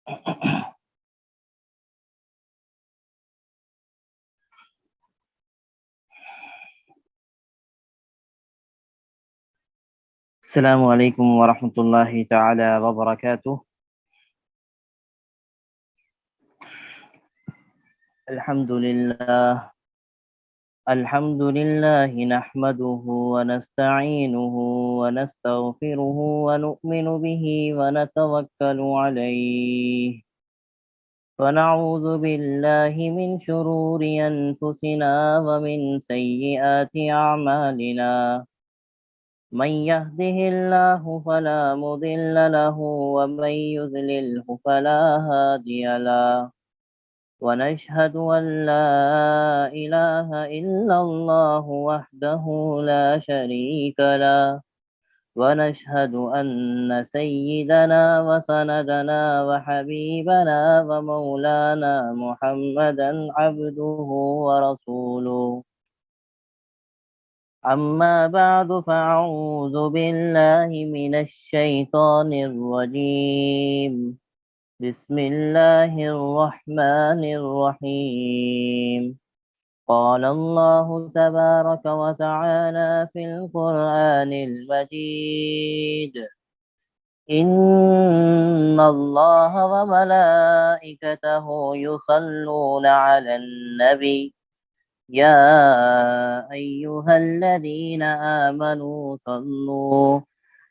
السلام علیکم ورحمۃ اللہ تعالی وبرکاتہ۔ الحمد للہ نحمده ونستعینه ونستغفره ونؤمن به ونتوکل علیہ ونعوذ باللہ من شرور انفسنا ومن سیئات اعمالنا من يهده الله فلا مضل له ومن يضلله فلا هادي له ونشهد أن لا إله إلا الله وحده لا شريك له ونشهد أن سيدنا وسندنا وحبيبنا ومولانا محمدا عبده ورسوله أما بعد فأعوذ بالله من الشيطان الرجيم بسم الله الرحمن الرحيم قال الله تبارك وتعالى في القرآن المجيد إن الله وملائكته يصلون على النبي يا أيها الذين آمنوا صلوا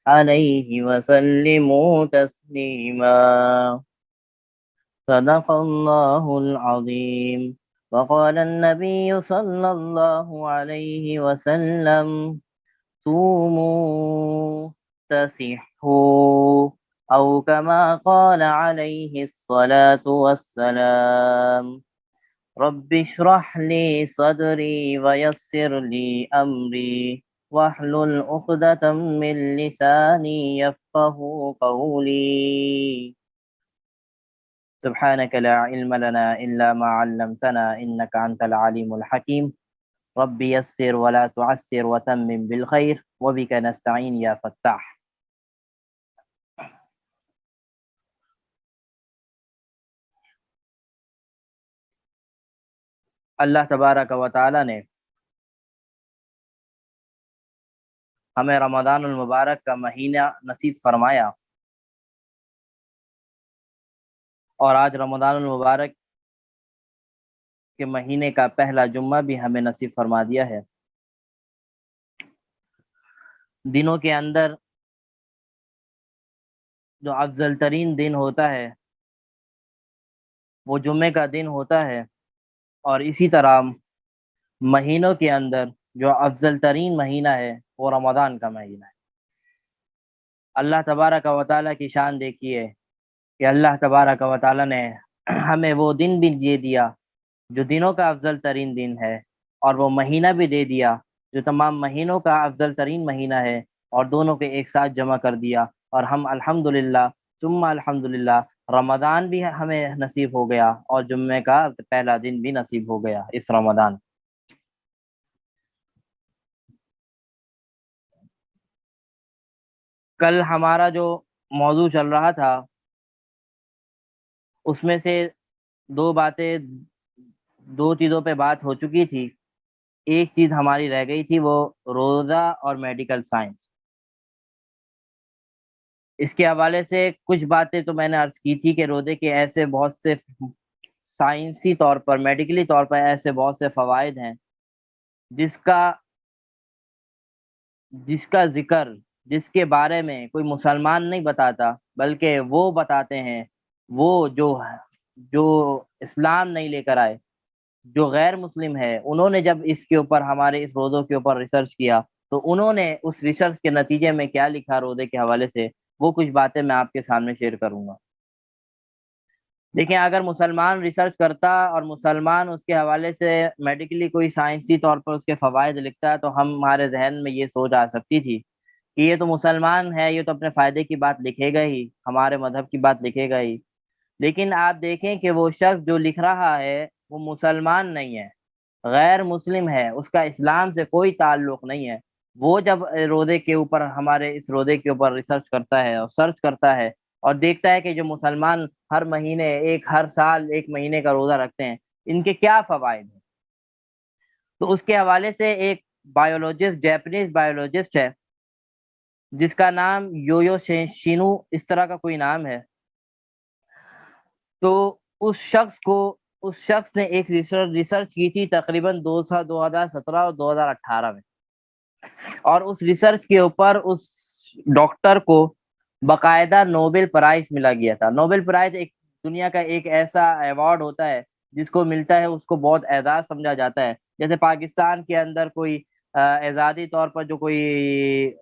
عليه وسلموا تسليما صدق الله العظيم وقال النبي صلى الله عليه وسلم صوموا تصحوا أو كما قال عليه الصلاة والسلام رب اشرح لي صدري ويسر لي أمري واحلل عقدة من لساني يفقه قولي سبحانك لا علم لنا إلا ما علمتنا إنك أنت العليم الحكيم رب يسر ولا تعسر وتمم بالخير وبك نستعين يا فتاح۔ اللہ تبارک و تعالی نے ہمیں رمضان المبارک کا مہینہ نصیب فرمایا، اور آج رمضان المبارک کے مہینے کا پہلا جمعہ بھی ہمیں نصیب فرما دیا ہے۔ دنوں کے اندر جو افضل ترین دن ہوتا ہے وہ جمعے کا دن ہوتا ہے، اور اسی طرح مہینوں کے اندر جو افضل ترین مہینہ ہے وہ رمضان کا مہینہ ہے۔ اللہ تبارک و تعالیٰ کی شان دیکھیے کہ اللہ تبارک و تعالیٰ نے ہمیں وہ دن بھی دے دیا جو دنوں کا افضل ترین دن ہے، اور وہ مہینہ بھی دے دیا جو تمام مہینوں کا افضل ترین مہینہ ہے، اور دونوں کے ایک ساتھ جمع کر دیا، اور ہم الحمدللہ ثم الحمدللہ رمضان بھی ہمیں نصیب ہو گیا اور جمعے کا پہلا دن بھی نصیب ہو گیا اس رمضان۔ کل ہمارا جو موضوع چل رہا تھا اس میں سے دو چیزوں پہ بات ہو چکی تھی۔ ایک چیز ہماری رہ گئی تھی، وہ روزہ اور میڈیکل سائنس۔ اس کے حوالے سے کچھ باتیں تو میں نے عرض کی تھی کہ روزے کے ایسے بہت سے سائنسی طور پر، میڈیکلی طور پر ایسے بہت سے فوائد ہیں جس کا ذکر، جس کے بارے میں کوئی مسلمان نہیں بتاتا، بلکہ وہ بتاتے ہیں وہ جو اسلام نہیں لے کر آئے، جو غیر مسلم ہے۔ انہوں نے جب اس کے اوپر، ہمارے اس روزوں کے اوپر ریسرچ کیا تو انہوں نے اس ریسرچ کے نتیجے میں کیا لکھا روزے کے حوالے سے، وہ کچھ باتیں میں آپ کے سامنے شیئر کروں گا۔ دیکھیں، اگر مسلمان ریسرچ کرتا اور مسلمان اس کے حوالے سے میڈیکلی کوئی سائنسی طور پر اس کے فوائد لکھتا تو ہمارے ذہن میں یہ سوچ آ سکتی تھی کہ یہ تو مسلمان ہے، یہ تو اپنے فائدے کی بات لکھے گا ہی، ہمارے مذہب کی بات لکھے گا ہی۔ لیکن آپ دیکھیں کہ وہ شخص جو لکھ رہا ہے وہ مسلمان نہیں ہے، غیر مسلم ہے، اس کا اسلام سے کوئی تعلق نہیں ہے۔ وہ جب روزے کے اوپر، ہمارے اس روزے کے اوپر ریسرچ کرتا ہے اور سرچ کرتا ہے اور دیکھتا ہے کہ جو مسلمان ہر مہینے ہر سال 1 مہینے کا روزہ رکھتے ہیں ان کے کیا فوائد ہیں، تو اس کے حوالے سے ایک بایولوجسٹ، جیپنیز بایولوجسٹ ہے جس کا نام یویو شینو اس طرح کا کوئی نام ہے، تو اس شخص نے ایک ریسرچ کی تھی تقریباً 2017 اور 2018 میں، اور اس ریسرچ کے اوپر اس ڈاکٹر کو باقاعدہ نوبل پرائز ملا گیا تھا۔ نوبل پرائز ایک دنیا کا ایک ایسا ایوارڈ ہوتا ہے جس کو ملتا ہے اس کو بہت اعزاز سمجھا جاتا ہے، جیسے پاکستان کے اندر کوئی اعزازی طور پر جو کوئی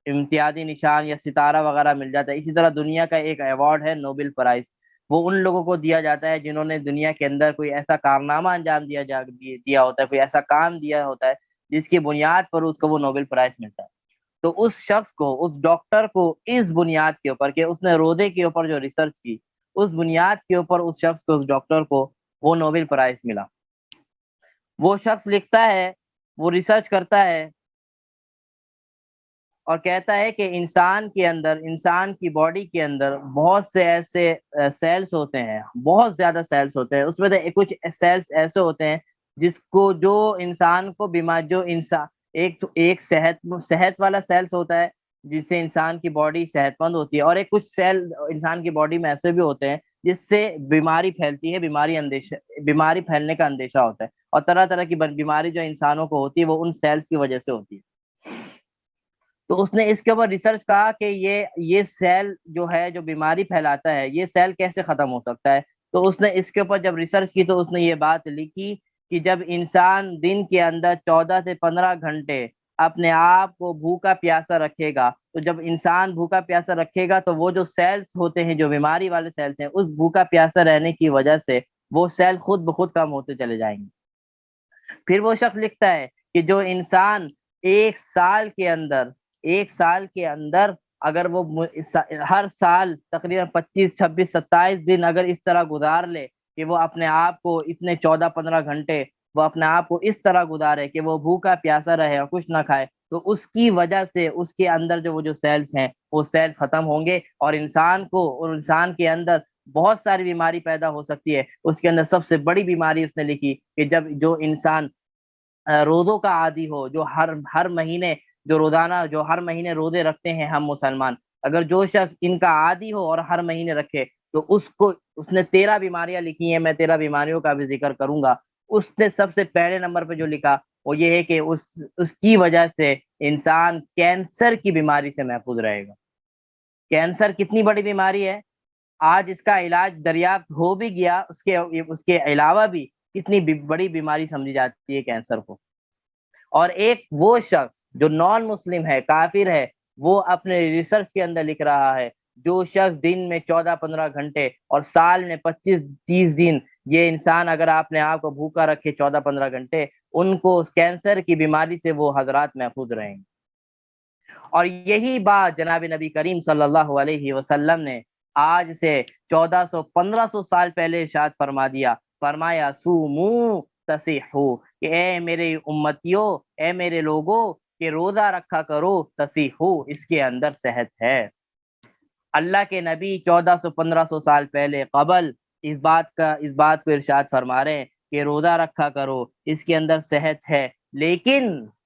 امتیازی نشان یا ستارہ وغیرہ مل جاتا ہے، اسی طرح دنیا کا ایک ایوارڈ ہے نوبل پرائز، وہ ان لوگوں کو دیا جاتا ہے جنہوں نے دنیا کے اندر کوئی ایسا کارنامہ انجام دیا ہوتا ہے، کوئی ایسا کام دیا ہوتا ہے جس کی بنیاد پر اس کو وہ نوبل پرائز ملتا ہے۔ تو اس شخص کو، اس ڈاکٹر کو، اس بنیاد کے اوپر کہ اس نے روزے کے اوپر جو ریسرچ کی، اس بنیاد کے اوپر اس شخص کو، اس ڈاکٹر کو وہ نوبل پرائز ملا۔ وہ شخص لکھتا ہے، وہ ریسرچ کرتا ہے اور کہتا ہے کہ انسان کے اندر، انسان کی باڈی کے اندر بہت سے ایسے سیلز ہوتے ہیں، بہت زیادہ سیلز ہوتے ہیں، اس میں سے کچھ سیلز ایسے ہوتے ہیں جس کو، جو انسان کو بیمار، جو انسان ایک صحت والا سیلز ہوتا ہے جس سے انسان کی باڈی صحت مند ہوتی ہے، اور ایک کچھ سیل انسان کی باڈی میں ایسے بھی ہوتے ہیں جس سے بیماری پھیلتی ہے، بیماری پھیلنے کا اندیشہ ہوتا ہے، اور طرح طرح کی بیماری جو انسانوں کو ہوتی ہے وہ ان سیلز کی وجہ سے ہوتی ہے۔ تو اس نے اس کے اوپر ریسرچ کہا کہ یہ سیل جو ہے، جو بیماری پھیلاتا ہے، یہ سیل کیسے ختم ہو سکتا ہے۔ تو اس نے اس کے اوپر جب ریسرچ کی تو اس نے یہ بات لکھی کہ جب انسان دن کے اندر 14 سے 15 گھنٹے اپنے آپ کو بھوکا پیاسا رکھے گا، تو جب انسان بھوکا پیاسا رکھے گا تو وہ جو سیلز ہوتے ہیں، جو بیماری والے سیلز ہیں، اس بھوکا پیاسا رہنے کی وجہ سے وہ سیل خود بخود کم ہوتے چلے جائیں گے۔ پھر وہ شخص لکھتا ہے کہ جو انسان ایک سال کے اندر اگر وہ ہر سال تقریباً 25 26 27 دن اگر اس طرح گزار لے کہ وہ اپنے آپ کو اتنے 14 15 گھنٹے وہ اپنے آپ کو اس طرح گزارے کہ وہ بھوکا پیاسا رہے اور کچھ نہ کھائے، تو اس کی وجہ سے اس کے اندر جو سیلز ہیں وہ سیلز ختم ہوں گے، اور انسان کے اندر بہت ساری بیماری پیدا ہو سکتی ہے۔ اس کے اندر سب سے بڑی بیماری اس نے لکھی کہ جب جو انسان روزوں کا عادی ہو، جو ہر مہینے، جو ہر مہینے روزے رکھتے ہیں ہم مسلمان، اگر جو شخص ان کا عادی ہو اور ہر مہینے رکھے تو اس نے 13 بیماریاں لکھی ہیں، میں 13 بیماریوں کا بھی ذکر کروں گا۔ اس نے سب سے پہلے نمبر پہ جو لکھا وہ یہ ہے کہ اس کی وجہ سے انسان کینسر کی بیماری سے محفوظ رہے گا۔ کینسر کتنی بڑی بیماری ہے، آج اس کا علاج دریافت ہو بھی گیا، اس کے علاوہ بھی کتنی بڑی بیماری سمجھی جاتی ہے کینسر کو۔ اور ایک وہ شخص جو نان مسلم ہے، کافر ہے، وہ اپنے ریسرچ کے اندر لکھ رہا ہے جو شخص دن میں 14 15 گھنٹے اور سال میں 25 30 دن، یہ انسان اگر اپنے آپ کو بھوکا رکھے 14 15 گھنٹے، ان کو اس کینسر کی بیماری سے وہ حضرات محفوظ رہیں گے۔ اور یہی بات جناب نبی کریم صلی اللہ علیہ وسلم نے آج سے 1400 1500 سال پہلے ارشاد فرمایا سومو تصیحو، کہ اے میرے امتیوں، اے میرے لوگوں، کہ روزہ رکھا کرو، تصیحو، اس کے اندر صحت ہے۔ اللہ کے نبی 1400 1500 سال پہلے قبل اس بات کو ارشاد فرما رہے ہیں کہ روزہ رکھا کرو، اس کے اندر صحت ہے۔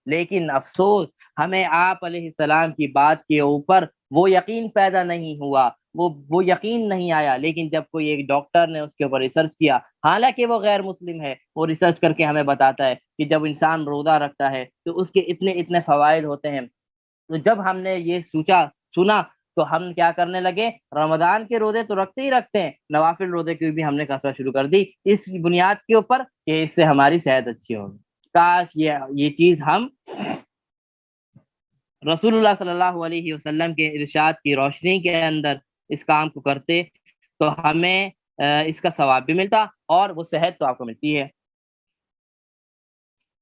لیکن افسوس، ہمیں آپ علیہ السلام کی بات کے اوپر وہ یقین پیدا نہیں ہوا، وہ یقین نہیں آیا۔ لیکن جب کوئی ایک ڈاکٹر نے اس کے اوپر ریسرچ کیا، حالانکہ وہ غیر مسلم ہے، وہ ریسرچ کر کے ہمیں بتاتا ہے کہ جب انسان روزہ رکھتا ہے تو اس کے اتنے فوائد ہوتے ہیں۔ تو جب ہم نے یہ سنا تو ہم کیا کرنے لگے، رمضان کے روزے تو رکھتے ہی رکھتے ہیں، نوافل روزے کی بھی ہم نے کثرت شروع کر دی اس بنیاد کے اوپر کہ اس سے ہماری صحت اچھی ہوگی۔ کاش یہ چیز ہم رسول اللہ صلی اللہ علیہ وسلم کے ارشاد کی روشنی کے اندر اس کام کو کرتے تو ہمیں اس کا ثواب بھی ملتا اور وہ صحت تو آپ کو ملتی ہے۔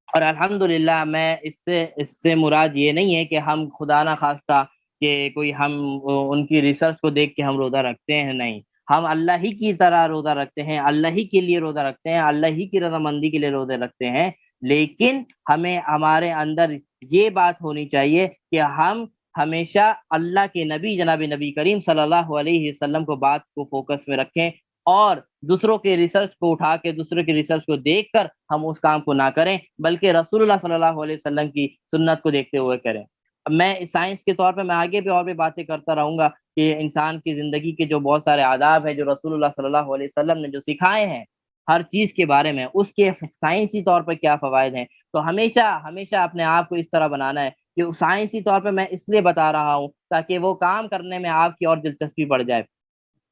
اور الحمدللہ میں اس سے مراد یہ نہیں ہے کہ ہم خدا نہ خواستہ کہ کوئی ہم ان کی ریسرچ کو دیکھ کے ہم روزہ رکھتے ہیں، نہیں، ہم اللہ ہی کی طرح روزہ رکھتے ہیں، اللہ ہی کے لیے روزہ رکھتے ہیں، اللہ ہی کی رضامندی کے لیے روزے رکھتے ہیں۔ لیکن ہمیں ہمارے اندر یہ بات ہونی چاہیے کہ ہم ہمیشہ اللہ کے نبی جناب نبی کریم صلی اللہ علیہ وسلم کو بات کو فوکس میں رکھیں، اور دوسروں کے ریسرچ کو اٹھا کے دوسروں کے ریسرچ کو دیکھ کر ہم اس کام کو نہ کریں، بلکہ رسول اللہ صلی اللہ علیہ وسلم کی سنت کو دیکھتے ہوئے کریں۔ اب میں سائنس کے طور پہ میں آگے بھی اور بھی باتیں کرتا رہوں گا کہ انسان کی زندگی کے جو بہت سارے آداب ہیں جو رسول اللہ صلی اللہ علیہ وسلم نے جو سکھائے ہیں ہر چیز کے بارے میں، اس کے سائنسی طور پر کیا فوائد ہیں، تو ہمیشہ ہمیشہ اپنے آپ کو اس طرح بنانا ہے کہ سائنسی طور پہ میں اس لیے بتا رہا ہوں تاکہ وہ کام کرنے میں آپ کی اور دلچسپی بڑھ جائے،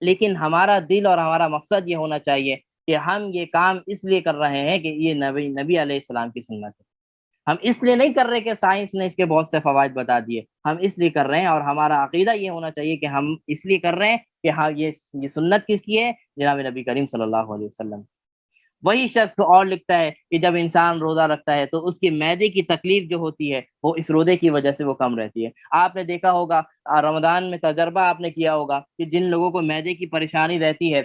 لیکن ہمارا دل اور ہمارا مقصد یہ ہونا چاہیے کہ ہم یہ کام اس لیے کر رہے ہیں کہ یہ نبی علیہ السلام کی سنت ہے۔ ہم اس لیے نہیں کر رہے کہ سائنس نے اس کے بہت سے فوائد بتا دیے، ہم اس لیے کر رہے ہیں، اور ہمارا عقیدہ یہ ہونا چاہیے کہ ہم اس لیے کر رہے ہیں کہ ہاں یہ سنت کس کی ہے؟ جناب نبی کریم صلی اللہ علیہ وسلم۔ وہی شخص اور لکھتا ہے کہ جب انسان روزہ رکھتا ہے تو اس کی معدے کی تکلیف جو ہوتی ہے وہ اس روزے کی وجہ سے وہ کم رہتی ہے۔ آپ نے دیکھا ہوگا رمضان میں تجربہ آپ نے کیا ہوگا کہ جن لوگوں کو معدے کی پریشانی رہتی ہے،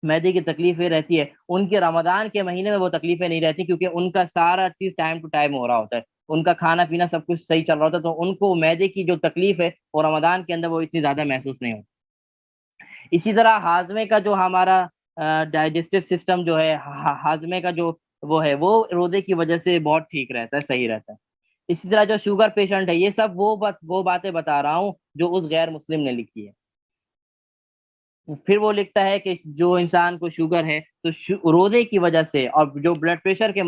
معدے کی تکلیفیں رہتی ہے، ان کے رمضان کے مہینے میں وہ تکلیفیں نہیں رہتی، کیونکہ ان کا سارا چیز ٹائم ٹو ٹائم ہو رہا ہوتا ہے، ان کا کھانا پینا سب کچھ صحیح چل رہا ہوتا ہے، تو ان کو معدے کی جو تکلیف ہے وہ رمضان کے اندر وہ اتنی زیادہ محسوس نہیں ہوتی۔ اسی طرح ہاضمے کا جو ہمارا ڈائجسٹو سسٹم جو ہے، ہاضمے کا جو وہ ہے، وہ روزے کی وجہ سے بہت ٹھیک رہتا ہے، صحیح رہتا ہے۔ اسی طرح جو شوگر پیشنٹ ہے، یہ سب وہ باتیں بتا رہا ہوں جو اس غیر مسلم نے لکھی ہے۔ پھر وہ لکھتا ہے کہ جو انسان کو شوگر ہے تو روزے کی وجہ سے، اور جو بلڈ پریشر کے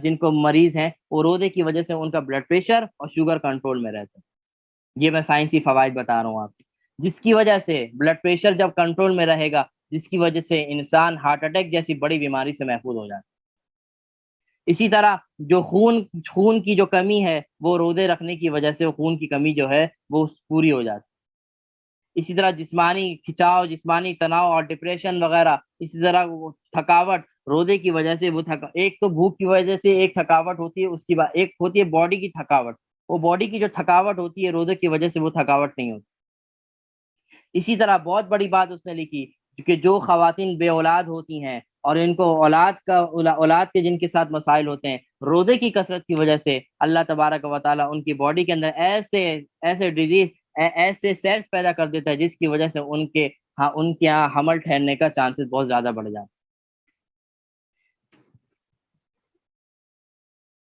جن کو مریض ہیں وہ روزے کی وجہ سے ان کا بلڈ پریشر اور شوگر کنٹرول میں رہتا ہے۔ یہ میں سائنسی فوائد بتا رہا ہوں آپ کو، جس کی وجہ سے بلڈ پریشر جب کنٹرول میں رہے گا، جس کی وجہ سے انسان ہارٹ اٹیک جیسی بڑی بیماری سے محفوظ ہو جاتا ہے۔ اسی طرح جو خون کی جو کمی ہے وہ روزے رکھنے کی وجہ سے خون کی کمی جو ہے وہ پوری ہو جاتی ہے۔ اسی طرح جسمانی کھچاؤ، جسمانی تناؤ اور ڈپریشن وغیرہ، اسی طرح وہ تھکاوٹ روزے کی وجہ سے ایک تو بھوک کی وجہ سے ایک تھکاوٹ ہوتی ہے، اس کی بعد ایک ہوتی ہے باڈی کی تھکاوٹ، وہ باڈی کی جو تھکاوٹ ہوتی ہے روزے کی وجہ سے وہ تھکاوٹ نہیں ہوتی۔ اسی طرح بہت بڑی بات اس نے لکھی کہ جو خواتین بے اولاد ہوتی ہیں اور ان کو اولاد کے جن کے ساتھ مسائل ہوتے ہیں، روزے کی کثرت کی وجہ سے اللہ تبارک و تعالیٰ ان کی باڈی کے اندر ایسے ڈیزیز، ایسے سیلز پیدا کر دیتا ہے جس کی وجہ سے ان کے یہاں حمل ٹھہرنے کا چانسز بہت زیادہ بڑھ جاتا ہے۔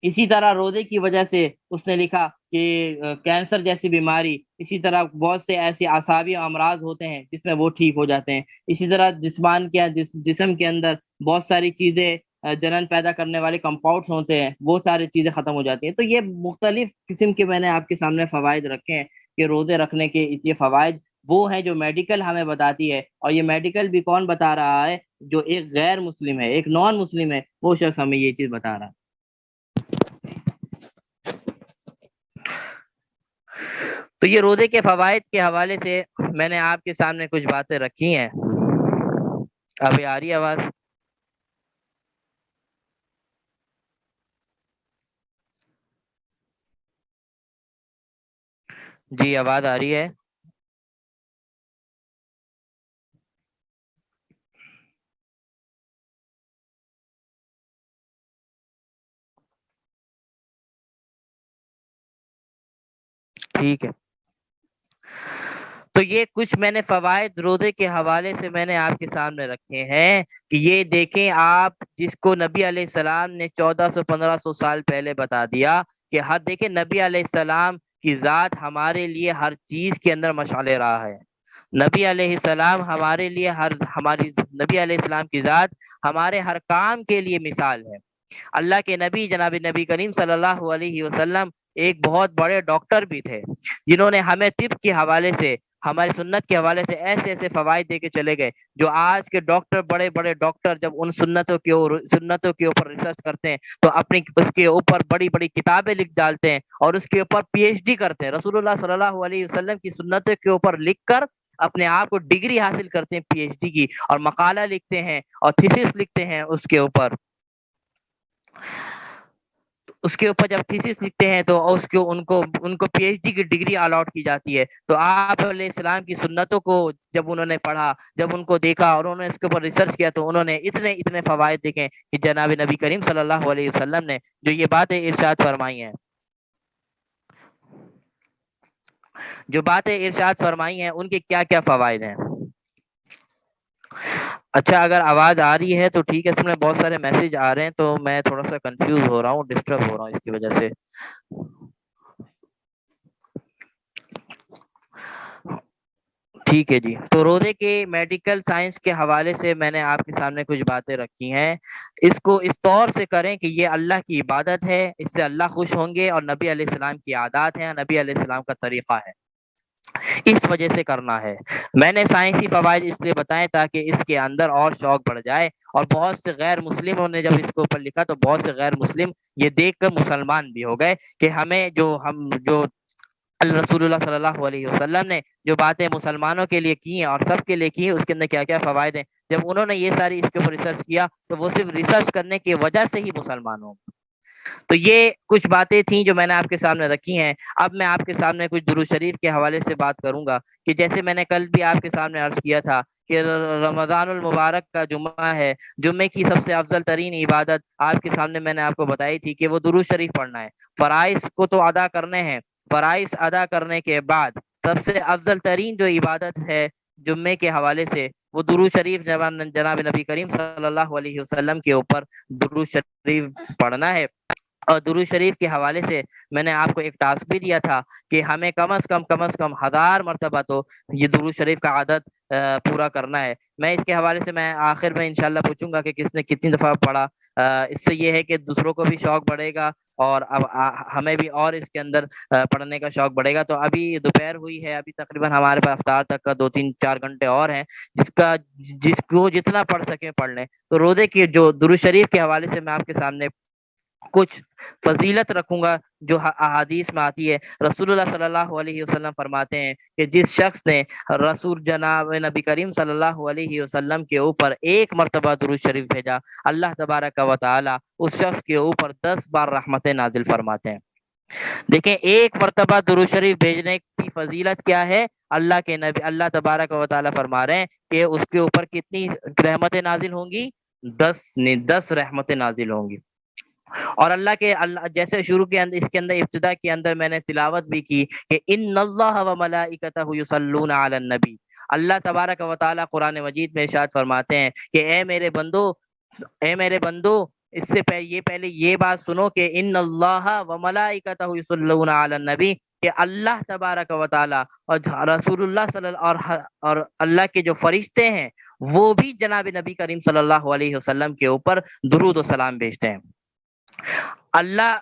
اسی طرح روزے کی وجہ سے اس نے لکھا کہ کینسر جیسی بیماری، اسی طرح بہت سے ایسے اعصابی امراض ہوتے ہیں جس میں وہ ٹھیک ہو جاتے ہیں۔ اسی طرح جسم کے اندر بہت ساری چیزیں جنن پیدا کرنے والے کمپاؤنڈس ہوتے ہیں، وہ ساری چیزیں ختم ہو جاتی ہیں۔ تو یہ مختلف قسم کے میں نے آپ کے سامنے فوائد رکھے ہیں کہ روزے رکھنے کے یہ فوائد وہ ہیں جو میڈیکل ہمیں بتاتی ہے، اور یہ میڈیکل بھی کون بتا رہا ہے؟ جو ایک غیر مسلم ہے، ایک نان مسلم ہے، وہ شخص ہمیں یہ چیز بتا رہا ہے۔ تو یہ روزے کے فوائد کے حوالے سے میں نے آپ کے سامنے کچھ باتیں رکھی ہیں۔ ابھی آ رہی ہے آواز؟ جی آواز آ رہی ہے؟ ٹھیک ہے، تو یہ کچھ میں نے فوائد روزے کے حوالے سے میں نے آپ کے سامنے رکھے ہیں کہ یہ دیکھیں آپ، جس کو نبی علیہ السلام نے 1400-1500 سال پہلے بتا دیا کہ ہر دیکھیں نبی علیہ السلام کی ذات ہمارے لیے ہر چیز کے اندر مشعل راہ ہے۔ نبی علیہ السلام ہمارے لیے نبی علیہ السلام کی ذات ہمارے ہر کام کے لیے مثال ہے۔ اللہ کے نبی جناب نبی کریم صلی اللہ علیہ وسلم ایک بہت بڑے ڈاکٹر بھی تھے، جنہوں نے ہمیں طب کے حوالے سے، ہماری سنت کے حوالے سے ایسے ایسے فوائد دے کے چلے گئے، جو آج کے ڈاکٹر، بڑے بڑے ڈاکٹر جب ان سنتوں کے اوپر ریسرچ کرتے ہیں تو اس کے اوپر بڑی بڑی کتابیں لکھ ڈالتے ہیں اور اس کے اوپر پی ایچ ڈی کرتے ہیں، رسول اللہ صلی اللہ علیہ وسلم کی سنتوں کے اوپر لکھ کر اپنے آپ کو ڈگری حاصل کرتے ہیں پی ایچ ڈی کی، اور مقالہ لکھتے ہیں اور تھیسس لکھتے ہیں اس کے اوپر جب تھیسس لکھتے ہیں تو ان کو پی ایچ ڈی کی ڈگری الاٹ کی جاتی ہے۔ تو آپ علیہ السلام کی سنتوں کو جب انہوں نے پڑھا، جب ان کو دیکھا اور انہوں نے اس کے اوپر ریسرچ کیا تو انہوں نے اتنے فوائد دیکھے کہ جناب نبی کریم صلی اللہ علیہ وسلم نے جو یہ باتیں ارشاد فرمائی ہیں۔ جو باتیں ارشاد فرمائی ہیں ان کے کیا کیا فوائد ہیں۔ اچھا اگر آواز آ رہی ہے تو ٹھیک ہے، اس میں بہت سارے میسج آ رہے ہیں تو میں تھوڑا سا کنفیوز ہو رہا ہوں، ڈسٹرب ہو رہا ہوں اس کی وجہ سے۔ ٹھیک ہے جی، تو روزے کے میڈیکل سائنس کے حوالے سے میں نے آپ کے سامنے کچھ باتیں رکھی ہیں۔ اس کو اس طور سے کریں کہ یہ اللہ کی عبادت ہے، اس سے اللہ خوش ہوں گے، اور نبی علیہ السلام کی عادات ہیں، نبی علیہ السلام کا طریقہ ہے، اس وجہ سے کرنا ہے۔ میں نے سائنسی فوائد اس لیے بتائے تاکہ اس کے اندر اور شوق بڑھ جائے، اور بہت سے غیر مسلموں نے جب اس کے اوپر لکھا تو بہت سے غیر مسلم یہ دیکھ کر مسلمان بھی ہو گئے کہ ہمیں جو رسول اللہ صلی اللہ علیہ وسلم نے جو باتیں مسلمانوں کے لیے کی ہیں اور سب کے لیے کی ہیں، اس کے اندر کیا کیا فوائد ہیں۔ جب انہوں نے یہ ساری اس کے اوپر ریسرچ کیا تو وہ صرف ریسرچ کرنے کی وجہ سے ہی مسلمان ہوں۔ تو یہ کچھ باتیں تھیں جو میں نے آپ کے سامنے رکھی ہیں۔ اب میں آپ کے سامنے کچھ درود شریف کے حوالے سے بات کروں گا کہ جیسے میں نے کل بھی آپ کے سامنے عرض کیا تھا کہ رمضان المبارک کا جمعہ ہے، جمعے کی سب سے افضل ترین عبادت آپ کے سامنے میں نے آپ کو بتائی تھی کہ وہ درود شریف پڑھنا ہے۔ فرائض کو تو ادا کرنے ہیں، فرائض ادا کرنے کے بعد سب سے افضل ترین جو عبادت ہے جمعے کے حوالے سے وہ درود شریف جناب نبی کریم صلی اللہ علیہ وسلم کے اوپر درود شریف پڑھنا ہے۔ اور درود شریف کے حوالے سے میں نے آپ کو ایک ٹاسک بھی دیا تھا کہ ہمیں کم از کم 1000 مرتبہ تو یہ درود شریف کا عادت پورا کرنا ہے۔ میں اس کے حوالے سے میں آخر میں انشاءاللہ پوچھوں گا کہ کس نے کتنی دفعہ پڑھا۔ اس سے یہ ہے کہ دوسروں کو بھی شوق بڑھے گا، اور اب ہمیں بھی اور اس کے اندر پڑھنے کا شوق بڑھے گا۔ تو ابھی دوپہر ہوئی ہے، ابھی تقریباً ہمارے پاس افطار تک کا 2 3 4 گھنٹے اور ہیں، جس کو جتنا پڑھ سکیں پڑھ لیں۔ تو روزے کی جو درود شریف کے حوالے سے میں آپ کے سامنے کچھ فضیلت رکھوں گا جو احادیث میں آتی ہے۔ رسول اللہ صلی اللہ علیہ وسلم فرماتے ہیں کہ جس شخص نے رسول جناب نبی کریم صلی اللہ علیہ وسلم کے اوپر 1 مرتبہ درود شریف بھیجا، اللہ تبارک و تعالی اس شخص کے اوپر 10 بار رحمتیں نازل فرماتے ہیں۔ دیکھیں 1 مرتبہ درود شریف بھیجنے کی فضیلت کیا ہے۔ اللہ کے نبی اللہ تبارک و تعالی فرما رہے ہیں کہ اس کے اوپر کتنی رحمتیں نازل ہوں گی، 10 رحمتیں نازل ہوں گی۔ اور اللہ جیسے شروع کے اندر اس کے اندر ابتدا کے اندر میں نے تلاوت بھی کی کہ ان اللہ و ملائکتہ یصلون علی النبی۔ اللہ تبارک و تعالی قرآن مجید میں ارشاد فرماتے ہیں کہ اے میرے بندو اس سے پہلے یہ بات سنو کہ ان اللہ و ملائکتہ یصلون علی النبی، کہ اللہ تبارک و تعالی اور رسول اللہ صلی اللہ اور اللہ کے جو فرشتے ہیں وہ بھی جناب نبی کریم صلی اللہ علیہ وسلم کے اوپر درود و سلام بھیجتے ہیں۔ اللہ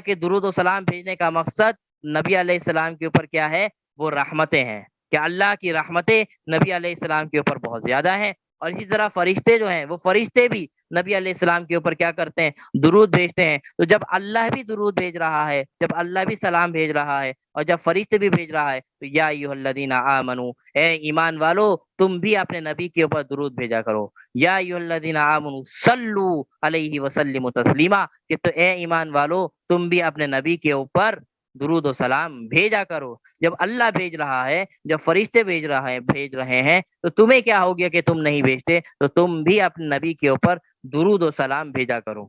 کے درود و سلام بھیجنے کا مقصد نبی علیہ السلام کے اوپر کیا ہے، وہ رحمتیں ہیں، کہ اللہ کی رحمتیں نبی علیہ السلام کے اوپر بہت زیادہ ہیں۔ اور اسی طرح فرشتے جو ہیں وہ فرشتے بھی نبی علیہ السلام کے اوپر کیا کرتے ہیں، درود بھیجتے ہیں۔ تو جب اللہ بھی درود بھیج رہا ہے، جب اللہ بھی سلام بھیج رہا ہے، اور جب فرشتے بھی بھیج رہا ہے، تو یا ایھا الذین آمنو، اے ایمان والو تم بھی اپنے نبی کے اوپر درود بھیجا کرو۔ یا ایھا الذین آمنو صلو علیہ وسلموا تسلیما، کہ تو اے ایمان والو تم بھی اپنے نبی کے اوپر درود و سلام بھیجا کرو۔ جب اللہ بھیج رہا ہے، جب فرشتے بھیج رہے ہیں تو تمہیں کیا ہو گیا کہ تم نہیں بھیجتے، تو تم بھی اپنے نبی کے اوپر درود و سلام بھیجا کرو۔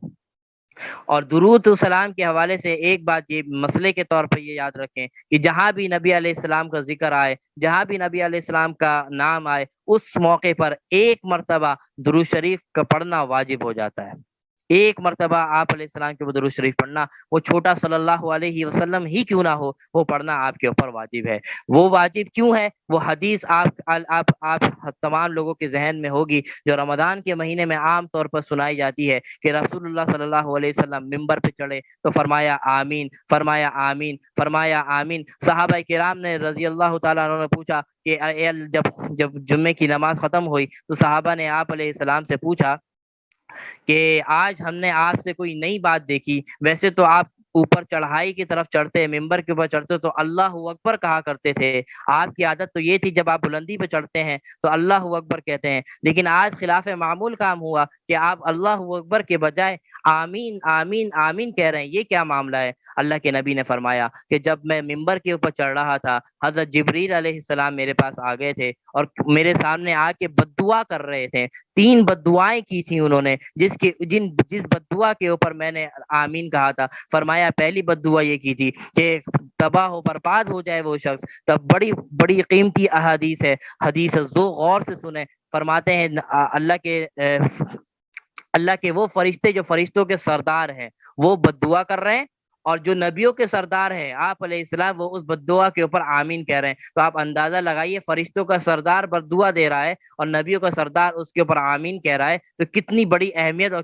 اور درود و سلام کے حوالے سے ایک بات یہ مسئلے کے طور پر یہ یاد رکھیں کہ جہاں بھی نبی علیہ السلام کا ذکر آئے، جہاں بھی نبی علیہ السلام کا نام آئے، اس موقع پر 1 مرتبہ درود شریف کا پڑھنا واجب ہو جاتا ہے۔ 1 مرتبہ آپ علیہ السلام کے اوپر درود شریف پڑھنا، وہ چھوٹا صلی اللہ علیہ وسلم ہی کیوں نہ ہو، وہ پڑھنا آپ کے اوپر واجب ہے۔ وہ واجب کیوں ہے؟ وہ حدیث آپ تمام لوگوں کے ذہن میں ہوگی جو رمضان کے مہینے میں عام طور پر سنائی جاتی ہے کہ رسول اللہ صلی اللہ علیہ وسلم ممبر پہ چڑھے تو فرمایا آمین، فرمایا آمین، فرمایا آمین۔ صحابہ کرام نے رضی اللہ تعالیٰ عنہ نے پوچھا کہ جب جمعے کی نماز ختم ہوئی تو صحابہ نے آپ علیہ السلام سے پوچھا کہ آج ہم نے آپ سے کوئی نئی بات دیکھی، ویسے تو آپ اوپر چڑھائی کی طرف چڑھتے، ممبر کے اوپر چڑھتے تو اللہ اکبر کہا کرتے تھے، آپ کی عادت تو یہ تھی جب آپ بلندی پہ چڑھتے ہیں تو اللہ اکبر کہتے ہیں، لیکن آج خلاف معمول کام ہوا کہ آپ اللہ اکبر کے بجائے آمین آمین آمین کہہ رہے ہیں، یہ کیا معاملہ ہے؟ اللہ کے نبی نے فرمایا کہ جب میں ممبر کے اوپر چڑھ رہا تھا، حضرت جبریل علیہ السلام میرے پاس آ گئے تھے اور میرے سامنے آ کے بد دعا کر رہے تھے۔ 3 بددعائیں کی تھی انہوں نے، جس بددعا کے اوپر میں نے آمین کہا تھا۔ فرمایا پہلی بددعا یہ کی تھی کہ تباہ و برباد ہو جائے وہ شخص۔ تب بڑی بڑی قیمتی احادیث ہے، حدیث ذو غور سے سنیں۔ فرماتے ہیں اللہ کے وہ فرشتے جو فرشتوں کے سردار ہیں وہ بددعا کر رہے ہیں، اور جو نبیوں کے سردار ہیں آپ علیہ السلام وہ اس بددعا کے اوپر آمین کہہ رہے ہیں۔ تو آپ اندازہ لگائیے، فرشتوں کا سردار بددعا دے رہا ہے اور نبیوں کا سردار اس کے اوپر آمین کہہ رہا ہے، تو کتنی بڑی اہمیت اور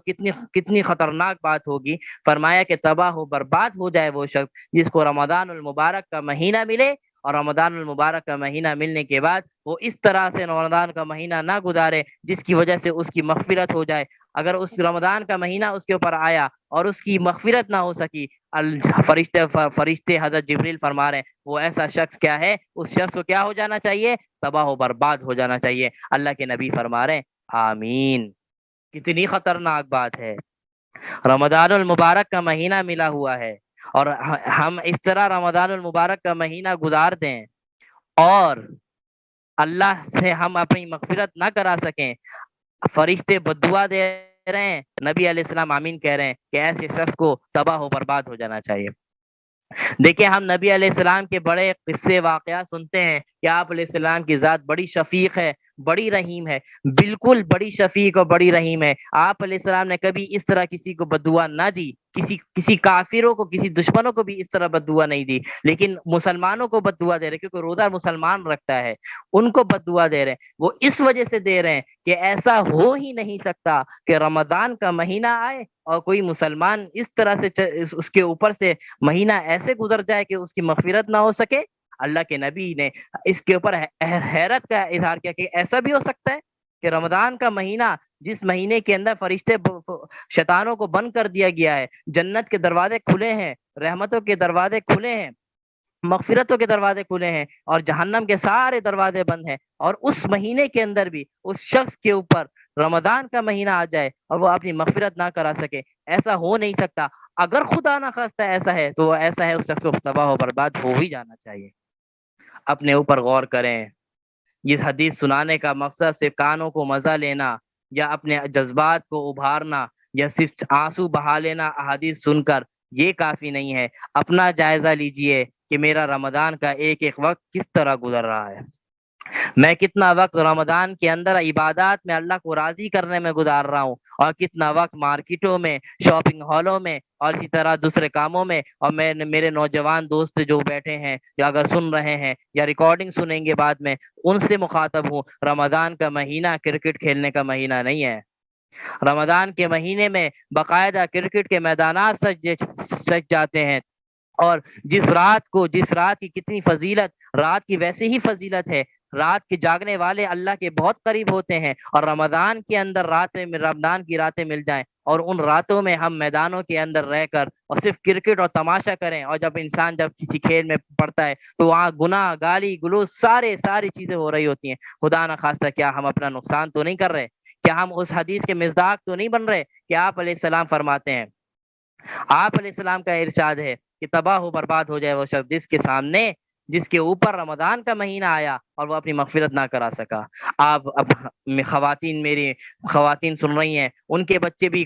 کتنی خطرناک بات ہوگی۔ فرمایا کہ تباہ و برباد ہو جائے وہ شخص جس کو رمضان المبارک کا مہینہ ملے، اور رمضان المبارک کا مہینہ ملنے کے بعد وہ اس طرح سے رمضان کا مہینہ نہ گزارے جس کی وجہ سے اس کی مغفرت ہو جائے۔ اگر اس رمضان کا مہینہ اس کے اوپر آیا اور اس کی مغفرت نہ ہو سکی، فرشتے حضرت جبریل فرما رہے ہیں وہ ایسا شخص کیا ہے، اس شخص کو کیا ہو جانا چاہیے، تباہ و برباد ہو جانا چاہیے۔ اللہ کے نبی فرما رہے ہیں آمین۔ کتنی خطرناک بات ہے، رمضان المبارک کا مہینہ ملا ہوا ہے اور ہم اس طرح رمضان المبارک کا مہینہ گزار دیں اور اللہ سے ہم اپنی مغفرت نہ کرا سکیں۔ فرشتے بددعا دے رہے ہیں، نبی علیہ السلام آمین کہہ رہے ہیں کہ ایسے شخص کو تباہ و برباد ہو جانا چاہیے۔ دیکھیں ہم نبی علیہ السلام کے بڑے قصے واقعات سنتے ہیں کہ آپ علیہ السلام کی ذات بڑی شفیق ہے، بڑی رحیم ہے، بالکل بڑی شفیق اور بڑی رحیم ہے۔ آپ علیہ السلام نے کبھی اس طرح کسی کو بددعا نہ دی، کسی کافروں کو، کسی دشمنوں کو بھی اس طرح بددعا نہیں دی، لیکن مسلمانوں کو بددعا دے رہے کیونکہ روزہ مسلمان رکھتا ہے، ان کو بددعا دے رہے ہیں۔ وہ اس وجہ سے دے رہے ہیں کہ ایسا ہو ہی نہیں سکتا کہ رمضان کا مہینہ آئے اور کوئی مسلمان اس طرح سے اس کے اوپر سے مہینہ ایسے گزر جائے کہ اس کی مغفرت نہ ہو سکے۔ اللہ کے نبی نے اس کے اوپر حیرت کا اظہار کیا کہ ایسا بھی ہو سکتا ہے کہ رمضان کا مہینہ، جس مہینے کے اندر فرشتے شیطانوں کو بند کر دیا گیا ہے، جنت کے دروازے کھلے ہیں، رحمتوں کے دروازے کھلے ہیں، مغفرتوں کے دروازے کھلے ہیں، اور جہنم کے سارے دروازے بند ہیں، اور اس مہینے کے اندر بھی اس شخص کے اوپر رمضان کا مہینہ آ جائے اور وہ اپنی مغفرت نہ کرا سکے، ایسا ہو نہیں سکتا۔ اگر خدا نہ خواستہ ایسا ہے تو وہ ایسا ہے، اس شخص کو تباہ و برباد ہو ہی جانا چاہیے۔ اپنے اوپر غور کریں، یہ حدیث سنانے کا مقصد صرف کانوں کو مزہ لینا یا اپنے جذبات کو ابھارنا یا صرف آنسو بہا لینا احادیث سن کر یہ کافی نہیں ہے۔ اپنا جائزہ لیجئے کہ میرا رمضان کا ایک ایک وقت کس طرح گزر رہا ہے، میں کتنا وقت رمضان کے اندر عبادات میں اللہ کو راضی کرنے میں گزار رہا ہوں، اور کتنا وقت مارکیٹوں میں، شاپنگ ہالوں میں اور اسی طرح دوسرے کاموں میں۔ اور میرے نوجوان دوست جو بیٹھے ہیں یا اگر سن رہے ہیں یا ریکارڈنگ سنیں گے بعد میں، ان سے مخاطب ہوں، رمضان کا مہینہ کرکٹ کھیلنے کا مہینہ نہیں ہے۔ رمضان کے مہینے میں باقاعدہ کرکٹ کے میدانات سج جاتے ہیں، اور جس رات کی کتنی فضیلت، رات کی ویسے ہی فضیلت ہے، رات کے جاگنے والے اللہ کے بہت قریب ہوتے ہیں، اور رمضان کے اندر رمضان کی راتیں مل جائیں اور ان راتوں میں ہم میدانوں کے اندر رہ کر اور صرف کرکٹ اور تماشا کریں، اور جب انسان کسی کھیل میں پڑتا ہے تو وہاں گناہ، گالی گلوچ ساری چیزیں ہو رہی ہوتی ہیں۔ خدا نہ خواستہ کیا ہم اپنا نقصان تو نہیں کر رہے؟ کیا ہم اس حدیث کے مصداق تو نہیں بن رہے کہ آپ علیہ السلام فرماتے ہیں، آپ علیہ السلام کا ارشاد ہے کہ تباہ و برباد ہو جائے وہ شخص جس کے اوپر رمضان کا مہینہ آیا اور وہ اپنی مغفرت نہ کرا سکا۔ آپ اب میری خواتین سن رہی ہیں، ان کے بچے بھی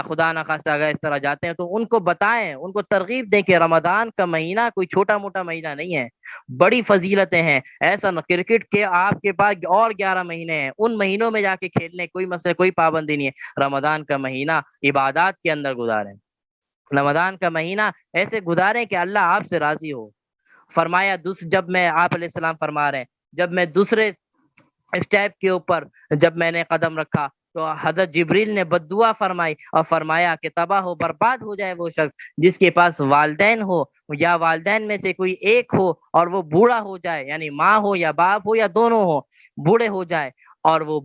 خدا نہ خواستہ اگر اس طرح جاتے ہیں تو ان کو بتائیں، ان کو ترغیب دیں کہ رمضان کا مہینہ کوئی چھوٹا موٹا مہینہ نہیں ہے، بڑی فضیلتیں ہیں۔ ایسا نہ کرکٹ کے آپ کے پاس اور 11 مہینے ہیں، ان مہینوں میں جا کے کھیلنے کوئی مسئلہ، کوئی پابندی نہیں ہے۔ رمضان کا مہینہ عبادات کے اندر گزاریں، رمضان کا مہینہ ایسے گزاریں کہ اللہ آپ سے راضی ہو۔ فرمایا جب میں آپ علیہ السلام فرما رہے ہیں، جب میں دوسرے اسٹیپ کے اوپر جب میں نے قدم رکھا تو حضرت جبریل نے بددعا فرمائی اور فرمایا کہ تباہ و برباد ہو جائے وہ شخص جس کے پاس والدین ہو یا والدین میں سے کوئی ایک ہو اور وہ بوڑھا ہو جائے، یعنی ماں ہو یا باپ ہو یا دونوں ہو، بوڑھے ہو جائے، اور وہ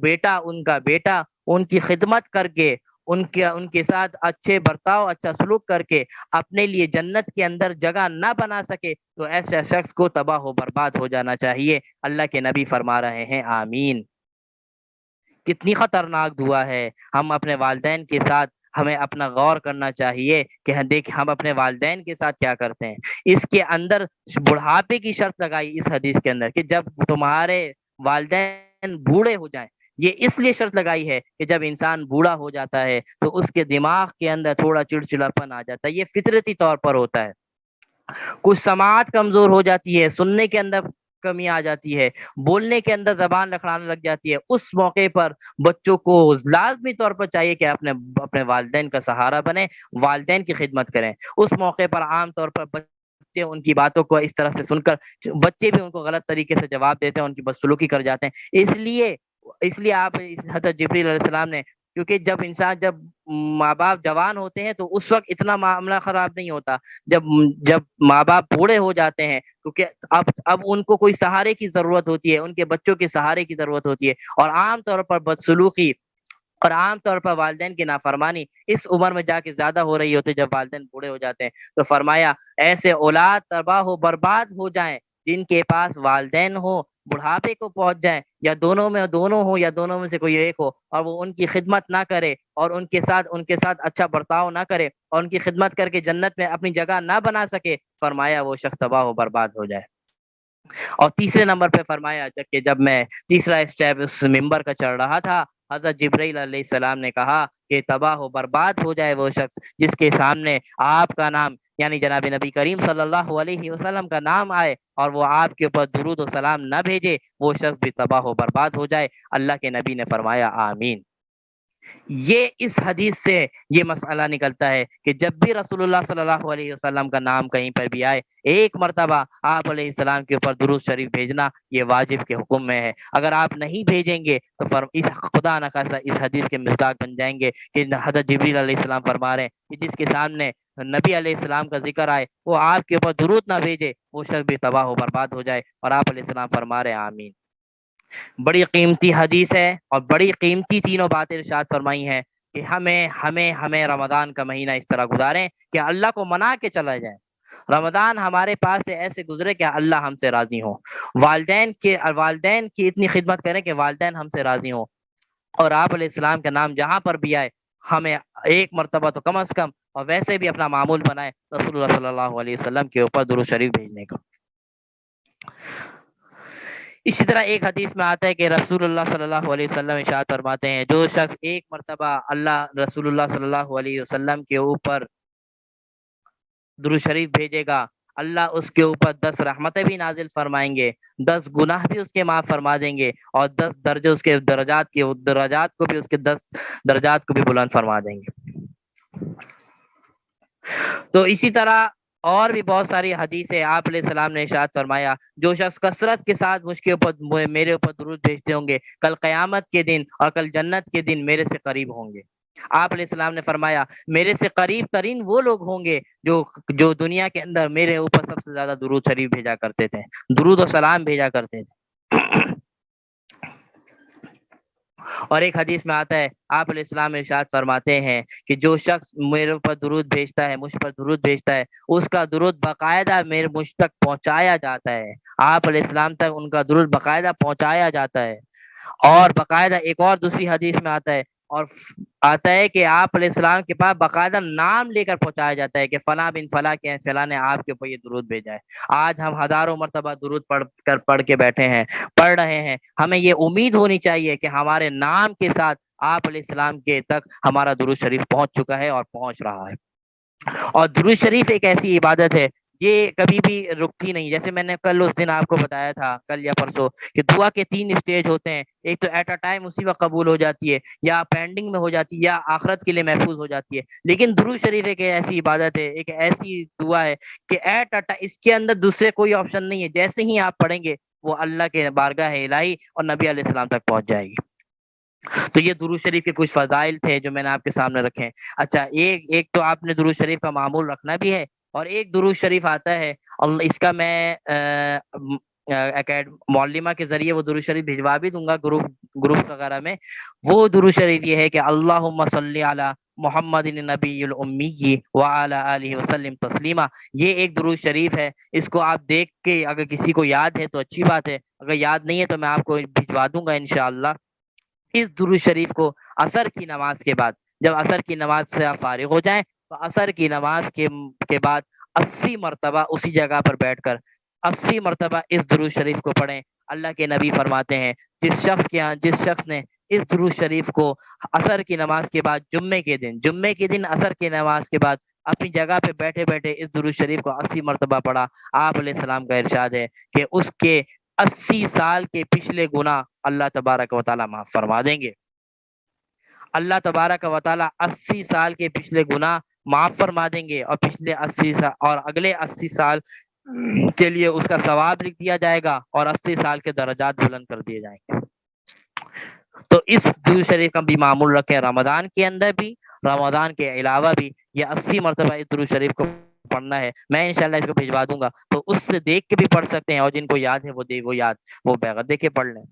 ان کا بیٹا ان کی خدمت کر کے ان کے ساتھ اچھے برتاؤ، اچھا سلوک کر کے اپنے لیے جنت کے اندر جگہ نہ بنا سکے تو ایسے شخص کو تباہ و برباد ہو جانا چاہیے۔ اللہ کے نبی فرما رہے ہیں آمین۔ کتنی خطرناک دعا ہے۔ ہم اپنے والدین کے ساتھ ہمیں اپنا غور کرنا چاہیے کہ ہم اپنے والدین کے ساتھ کیا کرتے ہیں۔ اس کے اندر بڑھاپے کی شرط لگائی اس حدیث کے اندر کہ جب تمہارے والدین بوڑھے ہو جائیں، یہ اس لیے شرط لگائی ہے کہ جب انسان بوڑھا ہو جاتا ہے تو اس کے دماغ کے اندر تھوڑا چڑچڑاپن آ جاتا ہے، یہ فطرتی طور پر ہوتا ہے، کچھ سماعت کمزور ہو جاتی ہے، سننے کے اندر کمی آ جاتی ہے، بولنے کے اندر زبان لڑکھڑانے لگ جاتی ہے، اس موقع پر بچوں کو لازمی طور پر چاہیے کہ اپنے اپنے والدین کا سہارا بنے، والدین کی خدمت کریں۔ اس موقع پر عام طور پر بچے ان کی باتوں کو اس طرح سے سن کر بچے بھی ان کو غلط طریقے سے جواب دیتے ہیں، ان کی بدسلوکی کر جاتے ہیں۔ اس لیے آپ حضرت جبریل علیہ السلام نے، کیونکہ جب ماں باپ جوان ہوتے ہیں تو اس وقت اتنا معاملہ خراب نہیں ہوتا، جب جب ماں باپ بوڑھے ہو جاتے ہیں، کیونکہ اب ان کو کوئی سہارے کی ضرورت ہوتی ہے، ان کے بچوں کے سہارے کی ضرورت ہوتی ہے، اور عام طور پر بدسلوکی اور عام طور پر والدین کی نافرمانی اس عمر میں جا کے زیادہ ہو رہی ہوتی ہے جب والدین بوڑھے ہو جاتے ہیں۔ تو فرمایا ایسے اولاد تباہ و برباد ہو جائیں جن کے پاس والدین ہو، بڑھاپے کو پہنچ جائیں، یا دونوں ہو، یا دونوں میں سے کوئی ایک ہو، اور وہ ان کی خدمت نہ کرے اور ان کے ساتھ اچھا برتاؤ نہ کرے اور ان کی خدمت کر کے جنت میں اپنی جگہ نہ بنا سکے، فرمایا وہ شخص تباہ و برباد ہو جائے۔ اور تیسرے نمبر پہ فرمایا کہ جب میں تیسرا اسٹیپ اس ممبر کا چڑھ رہا تھا، حضرت جبرائیل علیہ السلام نے کہا کہ تباہ و برباد ہو جائے وہ شخص جس کے سامنے آپ کا نام یعنی جناب نبی کریم صلی اللہ علیہ وسلم کا نام آئے اور وہ آپ کے اوپر درود و سلام نہ بھیجے، وہ شخص بھی تباہ و برباد ہو جائے۔ اللہ کے نبی نے فرمایا آمین۔ یہ اس حدیث سے یہ مسئلہ نکلتا ہے کہ جب بھی رسول اللہ صلی اللہ علیہ وسلم کا نام کہیں پر بھی آئے، ایک مرتبہ آپ علیہ السلام کے اوپر درود شریف بھیجنا یہ واجب کے حکم میں ہے۔ اگر آپ نہیں بھیجیں گے تو اس خدا نخواستہ اس حدیث کے مصداق بن جائیں گے کہ حضرت جبریل علیہ السلام فرما رہے ہیں کہ جس کے سامنے نبی علیہ السلام کا ذکر آئے وہ آپ کے اوپر درود نہ بھیجے، وہ شخص بھی تباہ و برباد ہو جائے، اور آپ علیہ السلام فرما رہے ہیں آمین۔ بڑی قیمتی حدیث ہے اور بڑی قیمتی تینوں باتیں ارشاد فرمائی ہیں کہ ہمیں رمضان کا مہینہ اس طرح گزاریں کہ اللہ کو منا کے چلا جائے، رمضان ہمارے پاس سے ایسے گزرے کہ اللہ ہم سے راضی ہوں، والدین کی اتنی خدمت کریں کہ والدین ہم سے راضی ہوں، اور آپ علیہ السلام کا نام جہاں پر بھی آئے ہمیں ایک مرتبہ تو کم از کم اور ویسے بھی اپنا معمول بنائے رسول اللہ صلی اللہ علیہ وسلم کے اوپر درود شریف بھیجنے کا۔ اسی طرح ایک حدیث میں آتا ہے کہ رسول اللہ صلی اللہ علیہ وسلم ارشاد فرماتے ہیں جو شخص ایک مرتبہ رسول اللہ صلی اللہ علیہ وسلم کے اوپر درود شریف بھیجے گا، اللہ اس کے اوپر 10 رحمتیں بھی نازل فرمائیں گے، 10 گناہ بھی اس کے معاف فرما دیں گے، اور 10 درجے اس کے درجات کو بھی اس کے 10 درجات کو بھی بلند فرما دیں گے۔ تو اسی طرح اور بھی بہت ساری حدیث ہے، آپ علیہ السلام نے ارشاد فرمایا جو شخص کثرت کے ساتھ میرے اوپر درود بھیجتے ہوں گے، کل قیامت کے دن اور کل جنت کے دن میرے سے قریب ہوں گے۔ آپ علیہ السلام نے فرمایا میرے سے قریب ترین وہ لوگ ہوں گے جو دنیا کے اندر میرے اوپر سب سے زیادہ درود شریف بھیجا کرتے تھے، درود و سلام بھیجا کرتے تھے۔ اور ایک حدیث میں آتا ہے آپ علیہ السلام ارشاد فرماتے ہیں کہ جو شخص میرے اوپر درود بھیجتا ہے، مجھ پر درود بھیجتا ہے، اس کا درود باقاعدہ مجھ تک پہنچایا جاتا ہے، آپ علیہ السلام تک ان کا درود باقاعدہ پہنچایا جاتا ہے۔ اور باقاعدہ ایک اور دوسری حدیث میں آتا ہے کہ آپ علیہ السلام کے پاس باقاعدہ نام لے کر پہنچایا جاتا ہے کہ فلاں بن فلاں کے فلاں نے آپ کے اوپر یہ درود بھیجا ہے۔ آج ہم ہزاروں مرتبہ درود پڑھ کے بیٹھے ہیں، پڑھ رہے ہیں، ہمیں یہ امید ہونی چاہیے کہ ہمارے نام کے ساتھ آپ علیہ السلام کے تک ہمارا درود شریف پہنچ چکا ہے اور پہنچ رہا ہے۔ اور درود شریف ایک ایسی عبادت ہے یہ کبھی بھی رکتی نہیں، جیسے میں نے کل اس دن آپ کو بتایا تھا، کل یا پرسوں، کہ دعا کے 3 اسٹیج ہوتے ہیں، ایک تو ایٹ اے ٹائم اسی وقت قبول ہو جاتی ہے، یا پینڈنگ میں ہو جاتی ہے، یا آخرت کے لیے محفوظ ہو جاتی ہے، لیکن درود شریف ایک ایسی عبادت ہے، ایک ایسی دعا ہے کہ اس کے اندر دوسرے کوئی آپشن نہیں ہے، جیسے ہی آپ پڑھیں گے وہ اللہ کے بارگاہ الہی اور نبی علیہ السلام تک پہنچ جائے گی۔ تو یہ درود شریف کے کچھ فضائل تھے جو میں نے آپ کے سامنے رکھے۔ اچھا، ایک تو آپ نے درود شریف کا معمول رکھنا بھی ہے، اور ایک درود شریف آتا ہے اس کا میں معلمہ کے ذریعے وہ درود شریف بھجوا بھی دوں گا گروپ وغیرہ میں۔ وہ درود شریف یہ ہے کہ اللہم صلی علی محمد النبی الامی وعلی آلہ وسلم تسلیما۔ یہ ایک درود شریف ہے، اس کو آپ دیکھ کے اگر کسی کو یاد ہے تو اچھی بات ہے، اگر یاد نہیں ہے تو میں آپ کو بھجوا دوں گا انشاءاللہ۔ اس درود شریف کو عصر کی نماز کے بعد، جب عصر کی نماز سے آپ فارغ ہو جائیں تو عصر کی نماز کے بعد 80 مرتبہ اسی جگہ پر بیٹھ کر 80 مرتبہ اس درود شریف کو پڑھیں۔ اللہ کے نبی فرماتے ہیں جس شخص نے اس درود شریف کو عصر کی نماز کے بعد جمعے کے دن عصر کی نماز کے بعد اپنی جگہ پہ بیٹھے بیٹھے اس درود شریف کو 80 مرتبہ پڑھا، آپ علیہ السلام کا ارشاد ہے کہ اس کے 80 سال کے پچھلے گناہ اللہ تبارک و تعالی معاف فرما دیں گے۔ اللہ تبارک و تعالی 80 سال کے پچھلے گناہ معاف فرما دیں گے، اور پچھلے 80 سال اور اگلے 80 سال کے لیے اس کا ثواب لکھ دیا جائے گا، اور 80 سال کے درجات بلند کر دیے جائیں گے۔ تو اس درود شریف کا بھی معمول رکھیں، رمضان کے اندر بھی، رمضان کے علاوہ بھی یہ 80 مرتبہ اس درود شریف کو پڑھنا ہے۔ میں انشاءاللہ اس کو بھجوا دوں گا، تو اس سے دیکھ کے بھی پڑھ سکتے ہیں، اور جن کو یاد ہے وہ بغیر دیکھے پڑھ لیں۔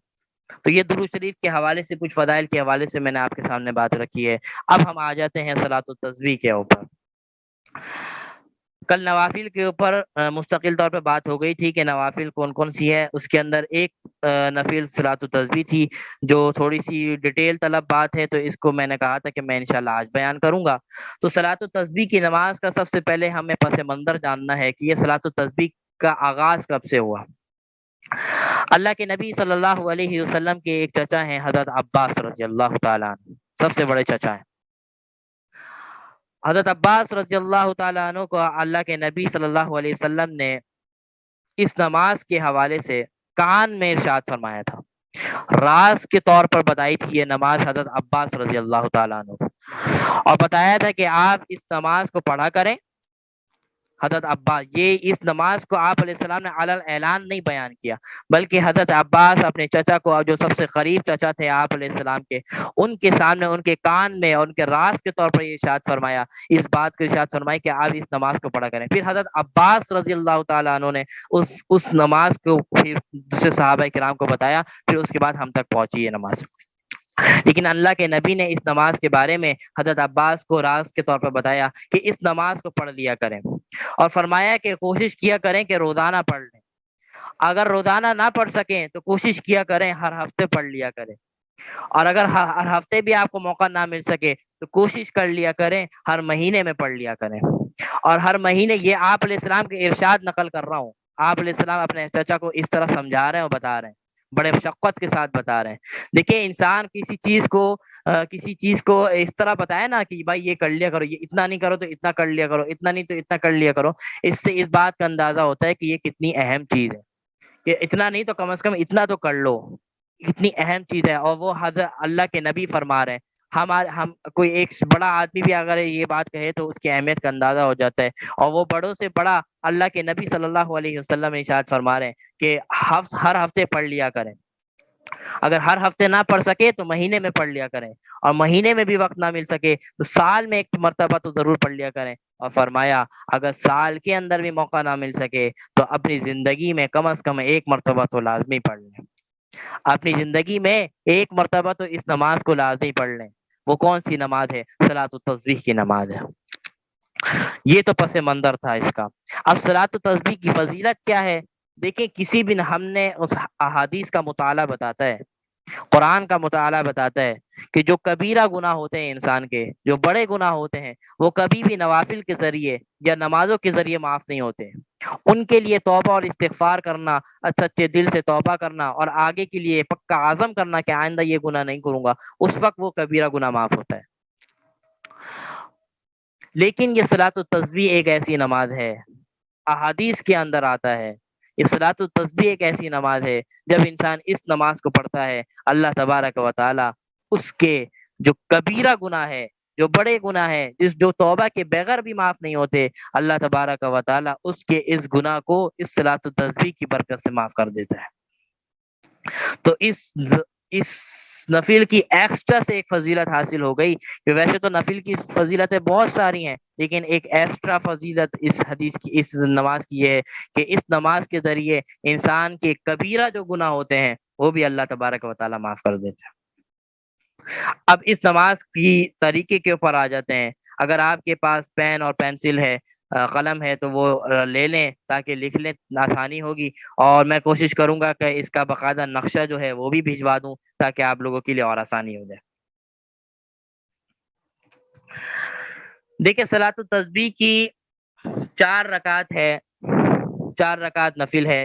تو یہ درود شریف کے حوالے سے، کچھ فضائل کے حوالے سے میں نے آپ کے سامنے بات رکھی ہے۔ اب ہم آ جاتے ہیں صلاۃ التسبیح کے اوپر۔ کل نوافل کے اوپر مستقل طور پہ بات ہو گئی تھی کہ نوافل کون کون سی ہے، اس کے اندر ایک نفل صلاۃ التسبیح تھی، جو تھوڑی سی ڈیٹیل طلب بات ہے، تو اس کو میں نے کہا تھا کہ میں انشاءاللہ آج بیان کروں گا۔ تو صلاۃ التسبیح کی نماز کا سب سے پہلے ہمیں پس منظر جاننا ہے کہ یہ صلاۃ التسبیح کا آغاز کب سے ہوا۔ اللہ کے نبی صلی اللہ علیہ وسلم کے ایک چچا ہیں حضرت عباس رضی اللہ تعالیٰ عنہ، سب سے بڑے چچا ہیں۔ حضرت عباس رضی اللہ تعالیٰ عنہ کو اللہ کے نبی صلی اللہ علیہ وسلم نے اس نماز کے حوالے سے کان میں ارشاد فرمایا تھا، راز کے طور پر بتائی تھی یہ نماز حضرت عباس رضی اللہ تعالیٰ عنہ کو، اور بتایا تھا کہ آپ اس نماز کو پڑھا کریں۔ حضرت عباس، یہ اس نماز کو آپ علیہ السلام نے علل اعلان نہیں بیان کیا، بلکہ حضرت عباس اپنے چچا کو، جو سب سے قریب چچا تھے آپ علیہ السلام کے، ان کے سامنے، ان کے کان میں، ان کے راز کے طور پر یہ ارشاد فرمایا، اس بات کو ارشاد فرمایا کہ آپ اس نماز کو پڑھا کریں۔ پھر حضرت عباس رضی اللہ تعالیٰ عنہ نے اس نماز کو پھر دوسرے صحابہ کرام کو بتایا، پھر اس کے بعد ہم تک پہنچی یہ نماز۔ لیکن اللہ کے نبی نے اس نماز کے بارے میں حضرت عباس کو راز کے طور پر بتایا کہ اس نماز کو پڑھ لیا کریں، اور فرمایا کہ کوشش کیا کریں کہ روزانہ پڑھ لیں، اگر روزانہ نہ پڑھ سکیں تو کوشش کیا کریں ہر ہفتے پڑھ لیا کریں، اور اگر ہر ہفتے بھی آپ کو موقع نہ مل سکے تو کوشش کر لیا کریں ہر مہینے میں پڑھ لیا کریں۔ اور ہر مہینے، یہ آپ علیہ السلام کے ارشاد نقل کر رہا ہوں، آپ علیہ السلام اپنے چچا کو اس طرح سمجھا رہے ہیں اور بتا رہے ہیں، بڑے مشقت کے ساتھ بتا رہے ہیں۔ دیکھیں، انسان کسی چیز کو اس طرح بتائے نا کہ بھائی یہ کر لیا کرو، یہ اتنا نہیں کرو تو اتنا کر لیا کرو، اتنا نہیں تو اتنا کر لیا کرو، اس سے اس بات کا اندازہ ہوتا ہے کہ یہ کتنی اہم چیز ہے، کہ اتنا نہیں تو کم از کم اتنا تو کر لو، کتنی اہم چیز ہے۔ اور وہ حضرت اللہ کے نبی فرما رہے ہیں، ہم کوئی ایک بڑا آدمی بھی اگر یہ بات کہے تو اس کی اہمیت کا اندازہ ہو جاتا ہے، اور وہ بڑوں سے بڑا اللہ کے نبی صلی اللہ علیہ وسلم ارشاد فرما رہے ہیں کہ ہر ہفتے پڑھ لیا کریں، اگر ہر ہفتے نہ پڑھ سکے تو مہینے میں پڑھ لیا کریں، اور مہینے میں بھی وقت نہ مل سکے تو سال میں ایک مرتبہ تو ضرور پڑھ لیا کریں۔ اور فرمایا اگر سال کے اندر بھی موقع نہ مل سکے تو اپنی زندگی میں کم از کم ایک مرتبہ تو لازمی پڑھ لیں، اپنی زندگی میں ایک مرتبہ تو اس نماز کو لازمی پڑھ لیں۔ وہ کون سی نماز ہے؟ صلاۃ التسبیح کی نماز ہے۔ یہ تو پس منظر تھا اس کا۔ اب صلاۃ التسبیح کی فضیلت کیا ہے؟ دیکھیں، کسی بھی ہم نے اس احادیث کا مطالعہ بتاتا ہے، قرآن کا مطالعہ بتاتا ہے کہ جو کبیرہ گناہ ہوتے ہیں انسان کے، جو بڑے گناہ ہوتے ہیں، وہ کبھی بھی نوافل کے ذریعے یا نمازوں کے ذریعے معاف نہیں ہوتے۔ ان کے لیے توبہ اور استغفار کرنا، سچے دل سے توبہ کرنا، اور آگے کے لیے پکا عزم کرنا کہ آئندہ یہ گناہ نہیں کروں گا، اس وقت وہ کبیرہ گناہ معاف ہوتا ہے۔ لیکن یہ صلاۃ التسبیح ایک ایسی نماز ہے، احادیث کے اندر آتا ہے، یہ صلاۃ التسبیح ایک ایسی نماز ہے، جب انسان اس نماز کو پڑھتا ہے، اللہ تبارک و تعالی اس کے جو کبیرہ گناہ ہے، جو بڑے گناہ ہے، جو توبہ کے بغیر بھی معاف نہیں ہوتے، اللہ تبارک و تعالی اس کے اس گناہ کو اس صلاۃ التسبیح کی برکت سے معاف کر دیتا ہے۔ تو اس نفل کی ایکسٹرا سے ایک فضیلت حاصل ہو گئی، کہ ویسے تو نفل کی فضیلتیں بہت ساری ہیں، لیکن ایک ایکسٹرا فضیلت اس حدیث کی، اس نماز کی ہے کہ اس نماز کے ذریعے انسان کے کبیرہ جو گناہ ہوتے ہیں وہ بھی اللہ تبارک و تعالی معاف کر دیتے ہیں۔ اب اس نماز کی طریقے کے اوپر آ جاتے ہیں۔ اگر آپ کے پاس پین اور پینسل ہے، قلم ہے، تو وہ لے لیں تاکہ لکھ لیں، آسانی ہوگی، اور میں کوشش کروں گا کہ اس کا باقاعدہ نقشہ جو ہے وہ بھی بھجوا دوں تاکہ آپ لوگوں کے لیے اور آسانی ہو جائے۔ دیکھیں، صلاۃ التسبیح کی 4 رکعت ہے، 4 رکعت نفل ہے،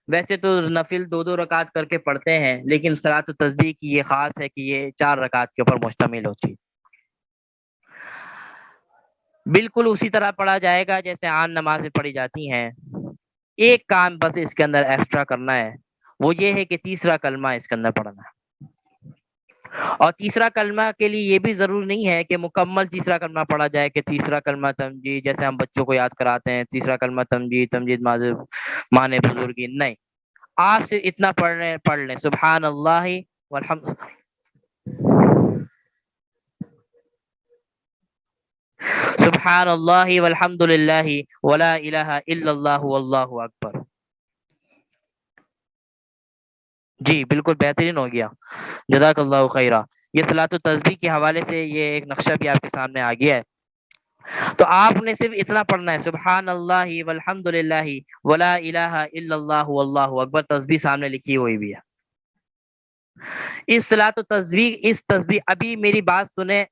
ویسے تو نفل 2 2 رکعت کر کے پڑھتے ہیں، لیکن صلاۃ التسبیح کی یہ خاص ہے کہ یہ 4 رکعت کے اوپر مشتمل ہوتی ہے۔ بالکل اسی طرح پڑھا جائے گا جیسے عام نمازیں پڑھی جاتی ہیں۔ ایک کام بس اس کے اندر ایکسٹرا کرنا ہے، وہ یہ ہے کہ تیسرا کلمہ اس کے اندر پڑھنا ہے۔ اور تیسرا کلمہ کے لیے یہ بھی ضروری نہیں ہے کہ مکمل تیسرا کلمہ پڑھا جائے، کہ تیسرا کلمہ تمجید، جیسے ہم بچوں کو یاد کراتے ہیں تیسرا کلمہ تمجید، تمجید مانے بزرگی، نہیں، آپ سے اتنا پڑھ لیں سبحان اللہ والحمد سبحان اللہ والحمد للہ ولا الہ الا اللہ واللہ اکبر۔ جی بالکل بہترین ہو گیا، جزاک اللہ خیرہ۔ یہ صلاۃ التسبیح کے حوالے سے یہ ایک نقشہ بھی آپ کے سامنے آ گیا ہے۔ تو آپ نے صرف اتنا پڑھنا ہے سبحان اللہ والحمد للہ ولا الہ الا اللہ واللہ اکبر، تسبیح سامنے لکھی ہوئی بھی ہے۔ اس صلاۃ التسبیح، اس تسبیح، ابھی میری بات سنیں،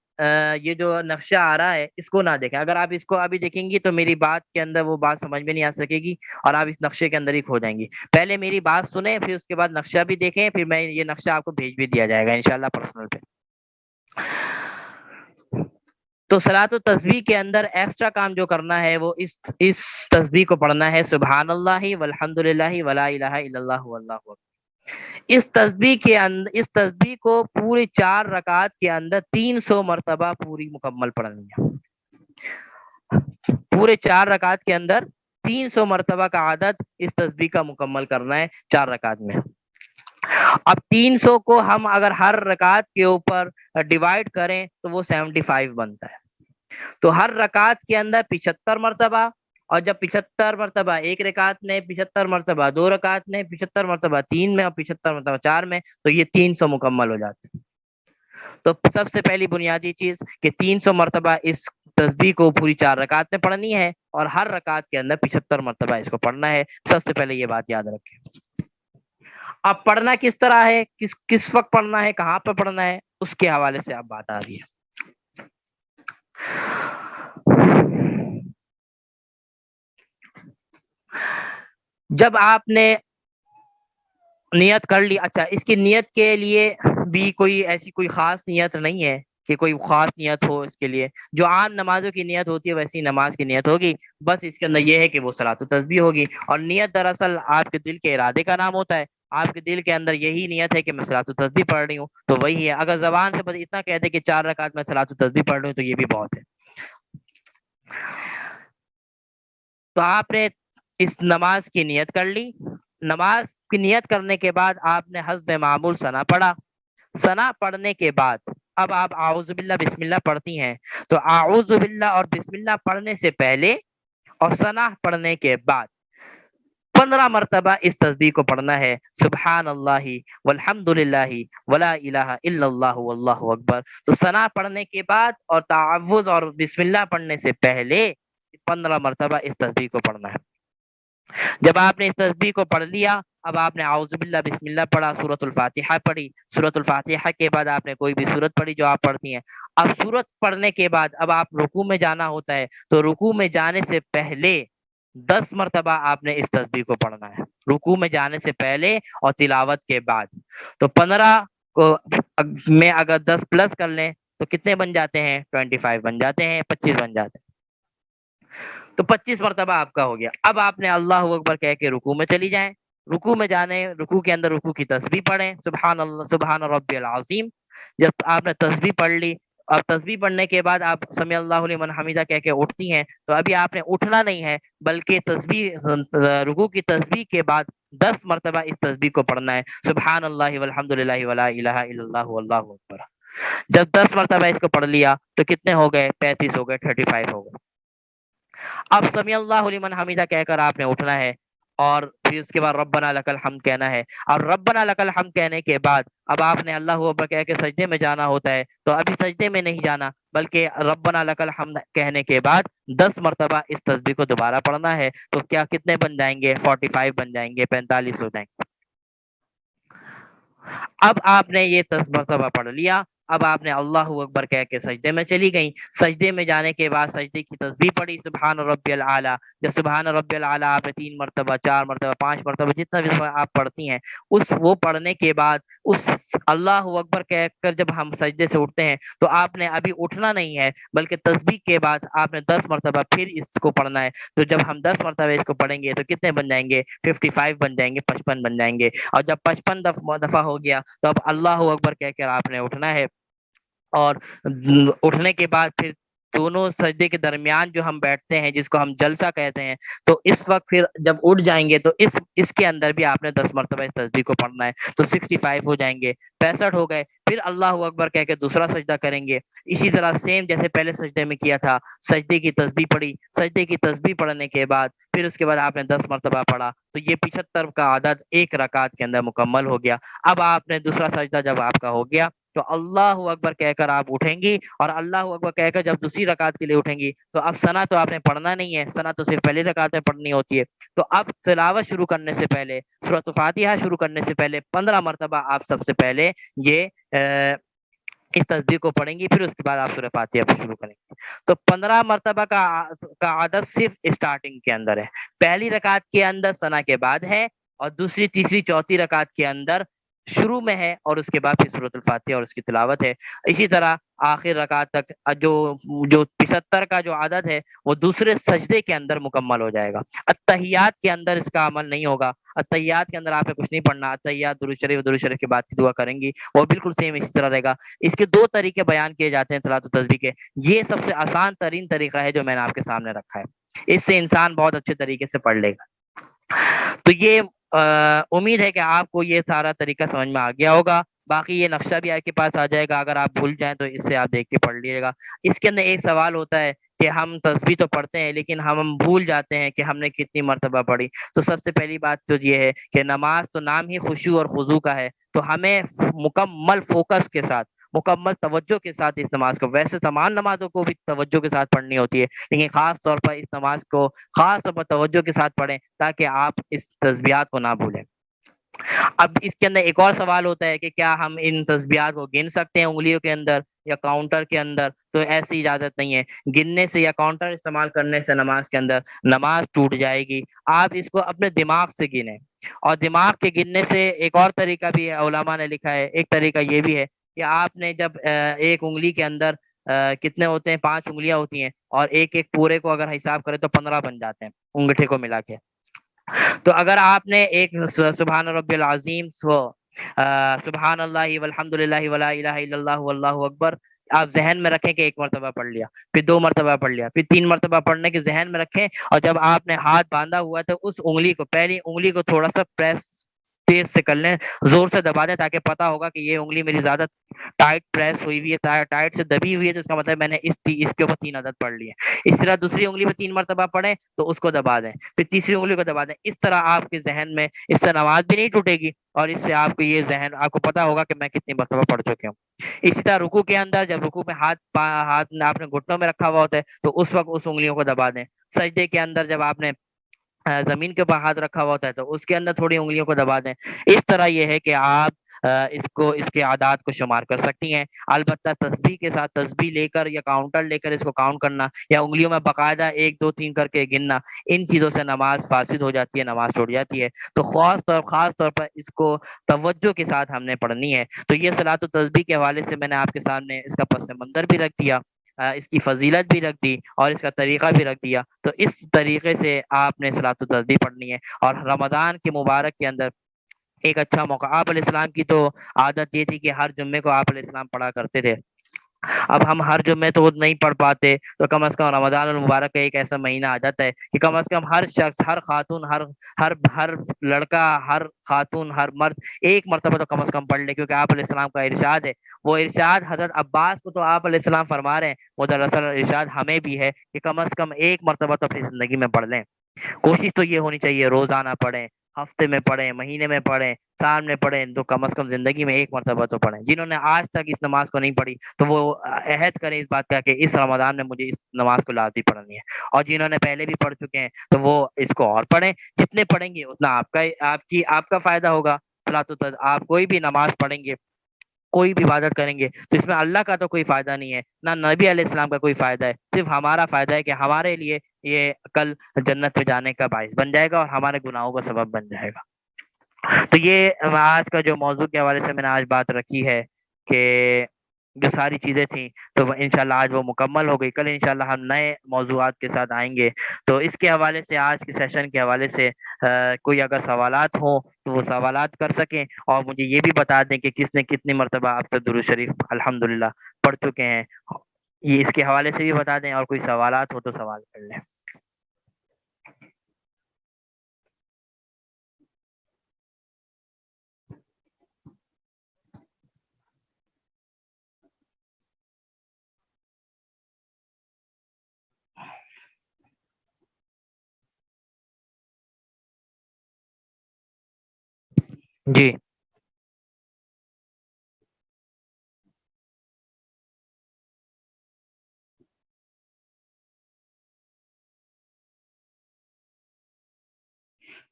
یہ جو نقشہ آ رہا ہے اس کو نہ دیکھیں، اگر آپ اس کو ابھی دیکھیں گی تو میری بات کے اندر وہ بات سمجھ میں نہیں آ سکے گی اور آپ اس نقشے کے اندر ہی کھو جائیں گی۔ پہلے میری بات سنیں، پھر اس کے بعد نقشہ بھی دیکھیں، پھر میں یہ نقشہ آپ کو بھیج بھی دیا جائے گا انشاءاللہ پرسنل پہ۔ تو صلاۃ التسبیح کے اندر ایکسٹرا کام جو کرنا ہے وہ اس تسبیح کو پڑھنا ہے سبحان اللہ والحمد للہ ولا الہ الا اللہ واللہ اکبر۔ اس تسبیح کے اندر، اس تسبیح کو پورے 4 رکعت کے اندر 300 مرتبہ پوری مکمل پڑھنی ہے۔ پورے 4 رکعت کے اندر 300 مرتبہ کا عدد اس تسبیح کا مکمل کرنا ہے 4 رکعت میں۔ اب 300 کو ہم اگر ہر رکعت کے اوپر ڈیوائڈ کریں تو وہ 75 بنتا ہے۔ تو ہر رکعت کے اندر 75 مرتبہ، اور جب 75 مرتبہ ایک رکعت میں، 75 مرتبہ 2 رکعت میں، 75 مرتبہ 3 میں، اور 75 مرتبہ 4 میں، تو یہ 300 مکمل ہو جاتے ہیں۔ تو سب سے پہلی بنیادی چیز کہ 300 مرتبہ اس تسبیح کو پوری 4 رکعت میں پڑھنی ہے، اور ہر رکعت کے اندر 75 مرتبہ اس کو پڑھنا ہے۔ سب سے پہلے یہ بات یاد رکھیں۔ اب پڑھنا کس طرح ہے، کس وقت پڑھنا ہے، کہاں پہ پڑھنا ہے، اس کے حوالے سے اب بات آ رہی ہے۔ جب آپ نے نیت کر لی، اچھا اس کی نیت کے لیے بھی کوئی ایسی کوئی خاص نیت نہیں ہے کہ کوئی خاص نیت ہو اس کے لیے، جو عام نمازوں کی نیت ہوتی ہے ویسی نماز کی نیت ہوگی، بس اس کے اندر یہ ہے کہ وہ صلاۃ التسبیح ہوگی۔ اور نیت دراصل آپ کے دل کے ارادے کا نام ہوتا ہے، آپ کے دل کے اندر یہی نیت ہے کہ میں صلاۃ التسبیح پڑھ رہی ہوں، تو وہی ہے۔ اگر زبان سے بس اتنا کہہ دے کہ 4 رکعت میں صلاۃ التسبیح پڑھ رہی ہوں تو یہ بھی بہت ہے۔ تو آپ نے اس نماز کی نیت کر لی، نماز کی نیت کرنے کے بعد آپ نے حسب معمول ثنا پڑھا، ثنا پڑھنے کے بعد اب آپ اعوذ باللہ بسم اللہ پڑھتی ہیں، تو اعوذ باللہ اور بسم اللہ پڑھنے سے پہلے اور ثنا پڑھنے کے بعد 15 مرتبہ اس تسبیح کو پڑھنا ہے سبحان اللہ والحمد للہ ولا الہ الا اللہ واللہ اکبر۔ تو ثنا پڑھنے کے بعد اور تعوذ اور بسم اللہ پڑھنے سے پہلے 15 مرتبہ اس تسبیح کو پڑھنا ہے۔ جب آپ نے اس تسبیح کو پڑھ لیا، اب آپ نے اعوذ باللہ بسم اللہ پڑھا، سورۃ الفاتحہ پڑھی، سورۃ الفاتحہ کے بعد آپ نے کوئی بھی سورت پڑھی جو آپ پڑھتی ہیں۔ اب سورت پڑھنے کے بعد اب آپ رکوع میں جانا ہوتا ہے، تو رکوع میں جانے سے پہلے 10 مرتبہ آپ نے اس تسبیح کو پڑھنا ہے، رکوع میں جانے سے پہلے اور تلاوت کے بعد۔ تو 15 کو میں اگر 10 پلس کر لیں تو کتنے بن جاتے ہیں؟ 25 بن جاتے ہیں، 25 بن جاتے ہیں۔ تو 25 مرتبہ آپ کا ہو گیا۔ اب آپ نے اللہ اکبر کہہ کے رکوع میں چلی جائیں، رکوع میں جانے، رکوع کے اندر رکوع کی تسبیح پڑھیں سبحان اللہ سبحان ربی العظیم۔ جب آپ نے تسبیح پڑھ لی، اور تسبیح پڑھنے کے بعد آپ سمیع اللہ لمن حمیدہ کہہ کے اٹھتی ہیں، تو ابھی آپ نے اٹھنا نہیں ہے، بلکہ تسبیح، رکوع کی تسبیح کے بعد 10 مرتبہ اس تسبیح کو پڑھنا ہے سبحان اللہ والحمد للہ ولا الہ الا اللہ واللہ اکبر۔ جب 10 مرتبہ اس کو پڑھ لیا تو کتنے ہو گئے؟ 35 ہو گئے، 35 ہو گئے۔ اب سمیع اللہ لمن حمیدہ کہہ کر آپ نے اٹھنا ہے، اور پھر اس کے بعد ربنا لک الحمد کہنا ہے، اور ربنا لک الحمد کہنے کے بعد اب آپ نے اللہ اکبر کہہ کے سجدے میں جانا ہوتا ہے، تو ابھی سجدے میں نہیں جانا، بلکہ ربنا لک الحمد کہنے کے بعد 10 مرتبہ اس تسبیح کو دوبارہ پڑھنا ہے۔ تو کیا کتنے بن جائیں گے؟ 45 بن جائیں گے، 45 ہو جائیں گے۔ اب آپ نے یہ 10 مرتبہ پڑھ لیا، اب آپ نے اللہ اکبر کہہ کے سجدے میں چلی گئیں. سجدے میں جانے کے بعد سجدے کی تسبیح پڑھی سبحان ربی العلیٰ. جب سبحان ربی العلیٰ آپ نے 3 مرتبہ 4 مرتبہ 5 مرتبہ جتنا بھی آپ پڑھتی ہیں، وہ پڑھنے کے بعد اس اللہ اکبر کہہ کر جب ہم سجدے سے اٹھتے ہیں تو آپ نے ابھی اٹھنا نہیں ہے، بلکہ تسبیح کے بعد آپ نے 10 مرتبہ پھر اس کو پڑھنا ہے. تو جب ہم 10 مرتبہ اس کو پڑھیں گے تو کتنے بن جائیں گے؟ 55 بن جائیں گے، 55 بن جائیں گے. اور جب 55 دفعہ ہو گیا تو اب اللہ اکبر کہہ کر آپ نے اٹھنا ہے. اور اٹھنے کے بعد پھر دونوں سجدے کے درمیان جو ہم بیٹھتے ہیں جس کو ہم جلسہ کہتے ہیں، تو اس وقت پھر جب اٹھ جائیں گے تو اس کے اندر بھی آپ نے 10 مرتبہ اس تسبیح کو پڑھنا ہے. تو 65 ہو جائیں گے، 65 ہو گئے. پھر اللہ اکبر کہہ کے دوسرا سجدہ کریں گے، اسی طرح سیم جیسے پہلے سجدے میں کیا تھا. سجدے کی تسبیح پڑھی، سجدے کی تسبیح پڑھنے کے بعد پھر اس کے بعد آپ نے 10 مرتبہ پڑھا. تو یہ 75 کا عدد ایک رکعت کے اندر مکمل ہو گیا. اب آپ نے دوسرا سجدہ جب آپ کا ہو گیا تو اللہ اکبر کہہ کر آپ اٹھیں گی. اور اللہ اکبر کہہ کر جب دوسری رکعت کے لیے اٹھیں گی تو اب ثنا تو آپ نے پڑھنا نہیں ہے، ثنا تو صرف پہلی رکعت میں پڑھنی ہوتی ہے. تو اب تلاوت شروع کرنے سے پہلے، سورۃ فاتحہ شروع کرنے سے پہلے 15 مرتبہ آپ سب سے پہلے یہ اس تسبیح کو پڑھیں گی. پھر اس کے بعد آپ سورۃ فاتحہ پہ شروع کریں گے. تو 15 مرتبہ کا عدد صرف اسٹارٹنگ کے اندر ہے. پہلی رکعت کے اندر ثنا کے بعد ہے، اور دوسری تیسری چوتھی رکعت کے اندر شروع میں ہے، اور اس کے بعد پھر سورۃ الفاتحہ اور اس کی تلاوت ہے. اسی طرح آخر رکعت تک جو 75 کا جو عدد ہے وہ دوسرے سجدے کے اندر مکمل ہو جائے گا. اتحیات کے اندر اس کا عمل نہیں ہوگا. اتحیات کے اندر آپ نے کچھ نہیں پڑھنا. اتحیات درود شریف کے بعد کی دعا کریں گی، وہ بالکل سیم اسی طرح رہے گا. اس کے 2 طریقے بیان کیے جاتے ہیں صلاۃ التسبیح کے. یہ سب سے آسان ترین طریقہ ہے جو میں نے آپ کے سامنے رکھا ہے. اس سے انسان بہت اچھے طریقے سے پڑھ لے گا. تو یہ امید ہے کہ آپ کو یہ سارا طریقہ سمجھ میں آ گیا ہوگا. باقی یہ نقشہ بھی آپ کے پاس آ جائے گا، اگر آپ بھول جائیں تو اس سے آپ دیکھ کے پڑھ لیجیے گا. اس کے اندر ایک سوال ہوتا ہے کہ ہم تسبیح تو پڑھتے ہیں لیکن ہم بھول جاتے ہیں کہ ہم نے کتنی مرتبہ پڑھی. تو سب سے پہلی بات تو یہ ہے کہ نماز تو نام ہی خشوع اور خضوع کا ہے، تو ہمیں مکمل فوکس کے ساتھ، مکمل توجہ کے ساتھ اس نماز کو، ویسے تمام نمازوں کو بھی توجہ کے ساتھ پڑھنی ہوتی ہے لیکن خاص طور پر اس نماز کو خاص طور پر توجہ کے ساتھ پڑھیں تاکہ آپ اس تسبیحات کو نہ بھولیں. اب اس کے اندر ایک اور سوال ہوتا ہے کہ کیا ہم ان تسبیحات کو گن سکتے ہیں انگلیوں کے اندر یا کاؤنٹر کے اندر؟ تو ایسی اجازت نہیں ہے. گننے سے یا کاؤنٹر استعمال کرنے سے نماز کے اندر نماز ٹوٹ جائے گی. آپ اس کو اپنے دماغ سے گنیں. اور دماغ کے گننے سے ایک اور طریقہ بھی ہے، علماء نے لکھا ہے. ایک طریقہ یہ بھی ہے کہ آپ نے جب ایک انگلی کے اندر کتنے ہوتے ہیں، 5 انگلیاں ہوتی ہیں، اور ایک ایک پورے کو اگر حساب کرے تو 15 بن جاتے ہیں انگوٹھے کو ملا کے. تو اگر آپ نے ایک سبحان ربی العظیم سبحان اللہ والحمد للہ ولا الہ الا اللہ واللہ اکبر آپ ذہن میں رکھیں کہ 1 مرتبہ پڑھ لیا، پھر 2 مرتبہ پڑھ لیا، پھر 3 مرتبہ پڑھنے کے ذہن میں رکھیں. اور جب آپ نے ہاتھ باندھا ہوا ہے تو اس انگلی کو، پہلی انگلی کو تھوڑا سا پریس تیز سے کر لیں، زور سے دبا دیں تاکہ پتا ہوگا کہ یہ انگلی میری زیادہ ٹائٹ پریس ہوئی ہوئی ہے، ٹائٹ سے دبی ہوئی ہے، تو اس کا مطلب میں نے اس کے اوپر 3 عدد پڑھ لیے. اس طرح دوسری انگلی پہ 3 مرتبہ پڑھیں تو اس کو دبا دیں، پھر تیسری انگلی کو دبا دیں. اس طرح آپ کے ذہن میں اس سے نماز بھی نہیں ٹوٹے گی، اور اس سے آپ کو یہ ذہن، آپ کو پتا ہوگا کہ میں کتنی مرتبہ پڑھ چکے ہوں. اسی طرح رکوع کے اندر جب رکوع میں ہاتھ آپ نے گھٹنوں میں رکھا ہوا ہوتا ہے تو اس وقت اس انگلیوں کو دبا دیں. سجدے کے اندر جب آپ نے زمین کے اوپر ہاتھ رکھا ہوا ہوتا ہے تو اس کے اندر تھوڑی انگلیوں کو دبا دیں. اس طرح یہ ہے کہ آپ اس کے عادات کو شمار کر سکتی ہیں. البتہ تسبیح کے ساتھ تسبیح لے کر یا کاؤنٹر لے کر اس کو کاؤنٹ کرنا یا انگلیوں میں باقاعدہ 1 2 3 کر کے گننا، ان چیزوں سے نماز فاسد ہو جاتی ہے، نماز چھوٹ جاتی ہے. تو خاص طور پر اس کو توجہ کے ساتھ ہم نے پڑھنی ہے. تو یہ صلاۃ التسبیح کے حوالے سے میں نے آپ کے سامنے اس کا پس منظر بھی رکھ دیا، اس کی فضیلت بھی رکھ دی اور اس کا طریقہ بھی رکھ دیا. تو اس طریقے سے آپ نے صلاۃ التسبیح پڑھنی ہے. اور رمضان کے مبارک کے اندر ایک اچھا موقع، آپ علیہ السلام کی تو عادت یہ تھی کہ ہر جمعے کو آپ علیہ السلام پڑھا کرتے تھے. اب ہم ہر جمعے تو نہیں پڑھ پاتے، تو کم از کم رمضان المبارک کا ایک ایسا مہینہ آ جاتا ہے کہ کم از کم ہر شخص، ہر خاتون، ہر لڑکا، ہر خاتون، ہر مرد 1 مرتبہ تو کم از کم پڑھ لے. کیونکہ آپ علیہ السلام کا ارشاد ہے، وہ ارشاد حضرت عباس کو تو آپ علیہ السلام فرما رہے ہیں، وہ دراصل ارشاد ہمیں بھی ہے کہ کم از کم 1 مرتبہ تو اپنی زندگی میں پڑھ لیں. کوشش تو یہ ہونی چاہیے روزانہ پڑھیں، ہفتے میں پڑھیں، مہینے میں پڑھیں، سال میں پڑھیں، تو کم از کم زندگی میں 1 مرتبہ تو پڑھیں. جنہوں نے آج تک اس نماز کو نہیں پڑھی تو وہ عہد کریں اس بات کا کہ اس رمضان میں مجھے اس نماز کو لازمی پڑھنی ہے. اور جنہوں نے پہلے بھی پڑھ چکے ہیں تو وہ اس کو اور پڑھیں. جتنے پڑھیں گے اتنا آپ کا فائدہ ہوگا. آپ کوئی بھی نماز پڑھیں گے کوئی بھی عبادت کریں گے تو اس میں اللہ کا تو کوئی فائدہ نہیں ہے، نہ نبی علیہ السلام کا کوئی فائدہ ہے، صرف ہمارا فائدہ ہے کہ ہمارے لیے یہ کل جنت پہ جانے کا باعث بن جائے گا اور ہمارے گناہوں کا سبب بن جائے گا۔ تو یہ آج کا جو موضوع کے حوالے سے میں نے آج بات رکھی ہے کہ جو ساری چیزیں تھیں تو انشاءاللہ آج وہ مکمل ہو گئی، کل انشاءاللہ ہم نئے موضوعات کے ساتھ آئیں گے۔ تو اس کے حوالے سے آج کے سیشن کے حوالے سے کوئی اگر سوالات ہوں تو وہ سوالات کر سکیں، اور مجھے یہ بھی بتا دیں کہ کس نے کتنی مرتبہ اب تک درود شریف الحمدللہ پڑھ چکے ہیں، یہ اس کے حوالے سے بھی بتا دیں، اور کوئی سوالات ہو تو سوال کر لیں۔ جی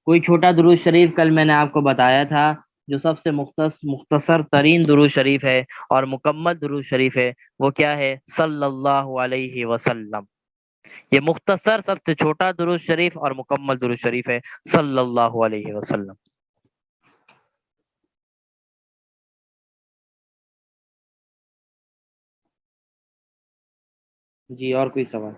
کوئی چھوٹا درود شریف کل میں نے آپ کو بتایا تھا، جو سب سے مختصر ترین درود شریف ہے اور مکمل درود شریف ہے، وہ کیا ہے؟ صلی اللہ علیہ وسلم۔ یہ مختصر سب سے چھوٹا درود شریف اور مکمل درود شریف ہے، صلی اللہ علیہ وسلم۔ جی اور کوئی سوال؟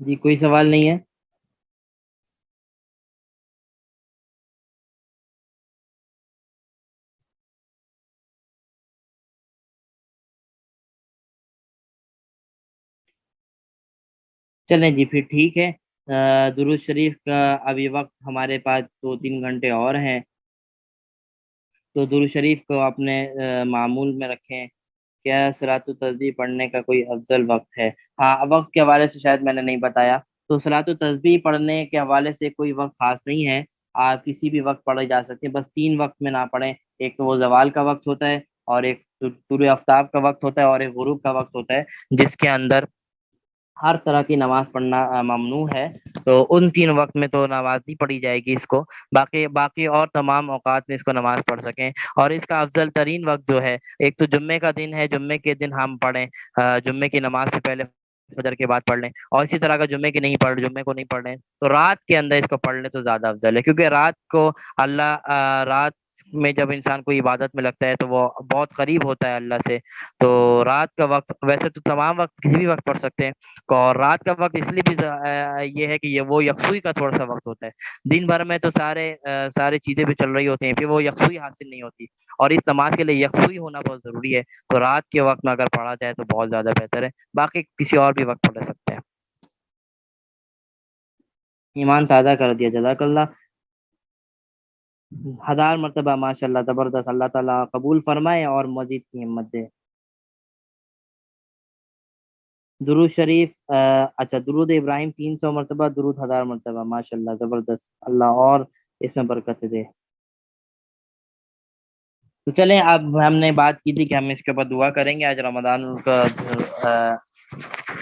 جی کوئی سوال نہیں ہے؟ چلیں جی پھر ٹھیک ہے، درود شریف کا ابھی وقت ہمارے پاس 2-3 گھنٹے اور ہیں، تو درود شریف کو اپنے معمول میں رکھیں۔ کیا صلاۃ التسبیح پڑھنے کا کوئی افضل وقت ہے؟ ہاں، وقت کے حوالے سے شاید میں نے نہیں بتایا، تو صلاۃ التسبیح پڑھنے کے حوالے سے کوئی وقت خاص نہیں ہے، آپ کسی بھی وقت پڑھے جا سکتے ہیں، بس 3 وقت میں نہ پڑھیں۔ ایک تو وہ زوال کا وقت ہوتا ہے، اور ایک طلوع آفتاب کا وقت ہوتا ہے، اور ایک غروب کا وقت ہوتا ہے، جس کے اندر ہر طرح کی نماز پڑھنا ممنوع ہے۔ تو ان 3 وقت میں تو نماز نہیں پڑھی جائے گی اس کو، باقی اور تمام اوقات میں اس کو نماز پڑھ سکیں۔ اور اس کا افضل ترین وقت جو ہے، ایک تو جمعے کا دن ہے، جمعے کے دن ہم پڑھیں، جمعے کی نماز سے پہلے فجر کے بعد پڑھ لیں، اور اسی طرح کا جمعے کو نہیں پڑھ رہے تو رات کے اندر اس کو پڑھ لیں تو زیادہ افضل ہے، کیونکہ رات کو رات میں جب انسان کوئی عبادت میں لگتا ہے تو وہ بہت قریب ہوتا ہے اللہ سے۔ تو رات کا وقت ویسے تو تمام وقت کسی بھی وقت پڑھ سکتے ہیں، اور رات کا وقت اس لیے بھی یہ ہے کہ یہ وہ یکسوئی کا تھوڑا سا وقت ہوتا ہے، دن بھر میں تو سارے چیزیں بھی چل رہی ہوتی ہیں، پھر وہ یکسوئی حاصل نہیں ہوتی، اور اس نماز کے لیے یکسوئی ہونا بہت ضروری ہے، تو رات کے وقت میں اگر پڑھا جائے تو بہت زیادہ بہتر ہے، باقی کسی اور بھی وقت پڑھ سکتے ہیں۔ ایمان تازہ کر دیا، جزاک اللہ، 1000 مرتبہ، ماشاء اللہ، زبردست، اللہ تعالیٰ قبول فرمائے اور مزید کی ہمت دے۔ درود شریف اچھا، درود ابراہیم 300 مرتبہ، درود 1000 مرتبہ، ماشاء اللہ، زبردست، اللہ اور اس میں برکت دے۔ تو چلیں، اب ہم نے بات کی تھی کہ ہم اس کے اوپر دعا کریں گے، آج رمضان کا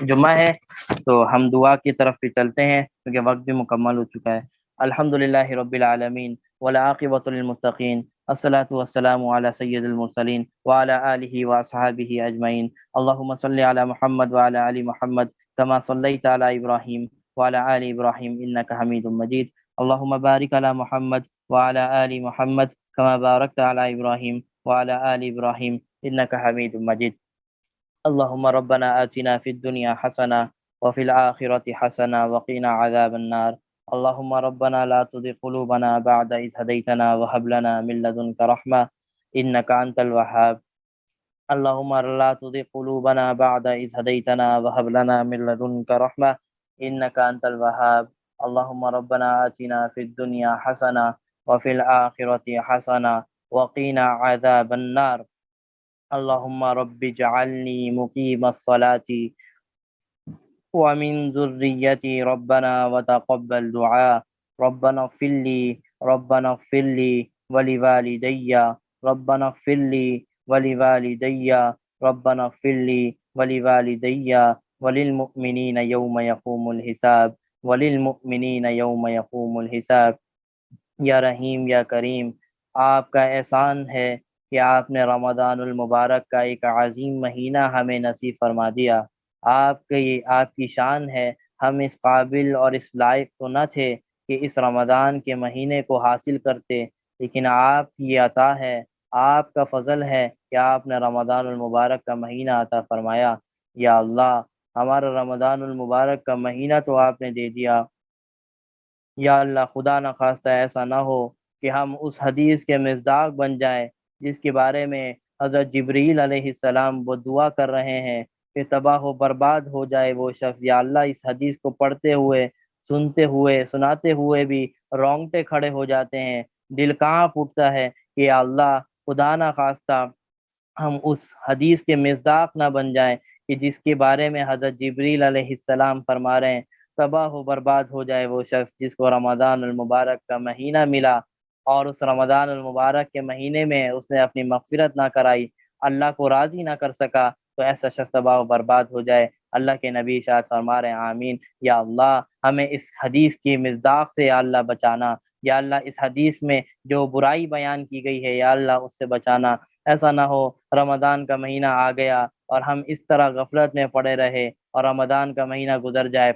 جمعہ ہے، تو ہم دعا کی طرف بھی چلتے ہیں کیونکہ وقت بھی مکمل ہو چکا ہے۔ الحمد للہ رب العالمین، والعاقبۃ للمتقین، الصلاۃ والسلام علی سید المرسلین وعلی آلہ واصحابہ اجمعین۔ اللہم صلی علی محمد وعلی آل محمد کما صلیت علی ابراہیم وعلی آل ابراہیم انک حمید مجید۔ اللہم بارک علی محمد وعلی آل محمد كما باركت على إبراهيم وعلى آل إبراهيم إنك حميد مجيد۔ اللهم ربنا آتنا في الدنيا حسنة وفي الآخرة حسنة وقنا عذاب النار۔ اللهم ربنا لا تزغ قلوبنا بعد إذ هديتنا وهب لنا من لدنك رحمة إنك أنت الوهاب۔ اللهم لا تزغ قلوبنا بعد إذ هديتنا وهب لنا من لدنك رحمة إنك أنت الوهاب۔ اللهم ربنا آتنا في الدنيا حسنة وفي الآخرة حسنة وقنا عذاب النار۔ اللهم رب اجعلني مقيم الصلاة ومن ذريتي ربنا وتقبل دعاء ربنا اغفر لي ولوالدي ربنا اغفر لي ولوالدي ربنا اغفر لي ولوالدي وللمؤمنين يوم يقوم الحساب وللمؤمنین یوم یقوم الحساب۔ یا رحیم یا کریم، آپ کا احسان ہے کہ آپ نے رمضان المبارک کا ایک عظیم مہینہ ہمیں نصیب فرما دیا۔ آپ کی شان ہے، ہم اس قابل اور اس لائق تو نہ تھے کہ اس رمضان کے مہینے کو حاصل کرتے، لیکن آپ کی عطا ہے، آپ کا فضل ہے کہ آپ نے رمضان المبارک کا مہینہ عطا فرمایا۔ یا اللہ، ہمارا رمضان المبارک کا مہینہ تو آپ نے دے دیا، یا اللہ خدا نہ خواستہ ایسا نہ ہو کہ ہم اس حدیث کے مصداق بن جائیں جس کے بارے میں حضرت جبریل علیہ السلام وہ دعا کر رہے ہیں کہ تباہ و برباد ہو جائے وہ شخص۔ یا اللہ، اس حدیث کو پڑھتے ہوئے، سنتے ہوئے، سناتے ہوئے بھی رونگٹے کھڑے ہو جاتے ہیں، دل کانپ اٹھتا ہے کہ یا اللہ خدا نہ خواستہ ہم اس حدیث کے مصداق نہ بن جائیں کہ جس کے بارے میں حضرت جبریل علیہ السلام فرما رہے ہیں تباہ و برباد ہو جائے وہ شخص جس کو رمضان المبارک کا مہینہ ملا اور اس رمضان المبارک کے مہینے میں اس نے اپنی مغفرت نہ کرائی، اللہ کو راضی نہ کر سکا، تو ایسا شخص تباہ و برباد ہو جائے۔ اللہ کے نبی ارشاد فرما رہے ہیں آمین۔ یا اللہ، ہمیں اس حدیث کی مصداق سے یا اللہ بچانا، یا اللہ اس حدیث میں جو برائی بیان کی گئی ہے یا اللہ اس سے بچانا۔ ایسا نہ ہو رمضان کا مہینہ آ گیا اور ہم اس طرح غفلت میں پڑے رہے اور رمضان کا مہینہ گزر جائے،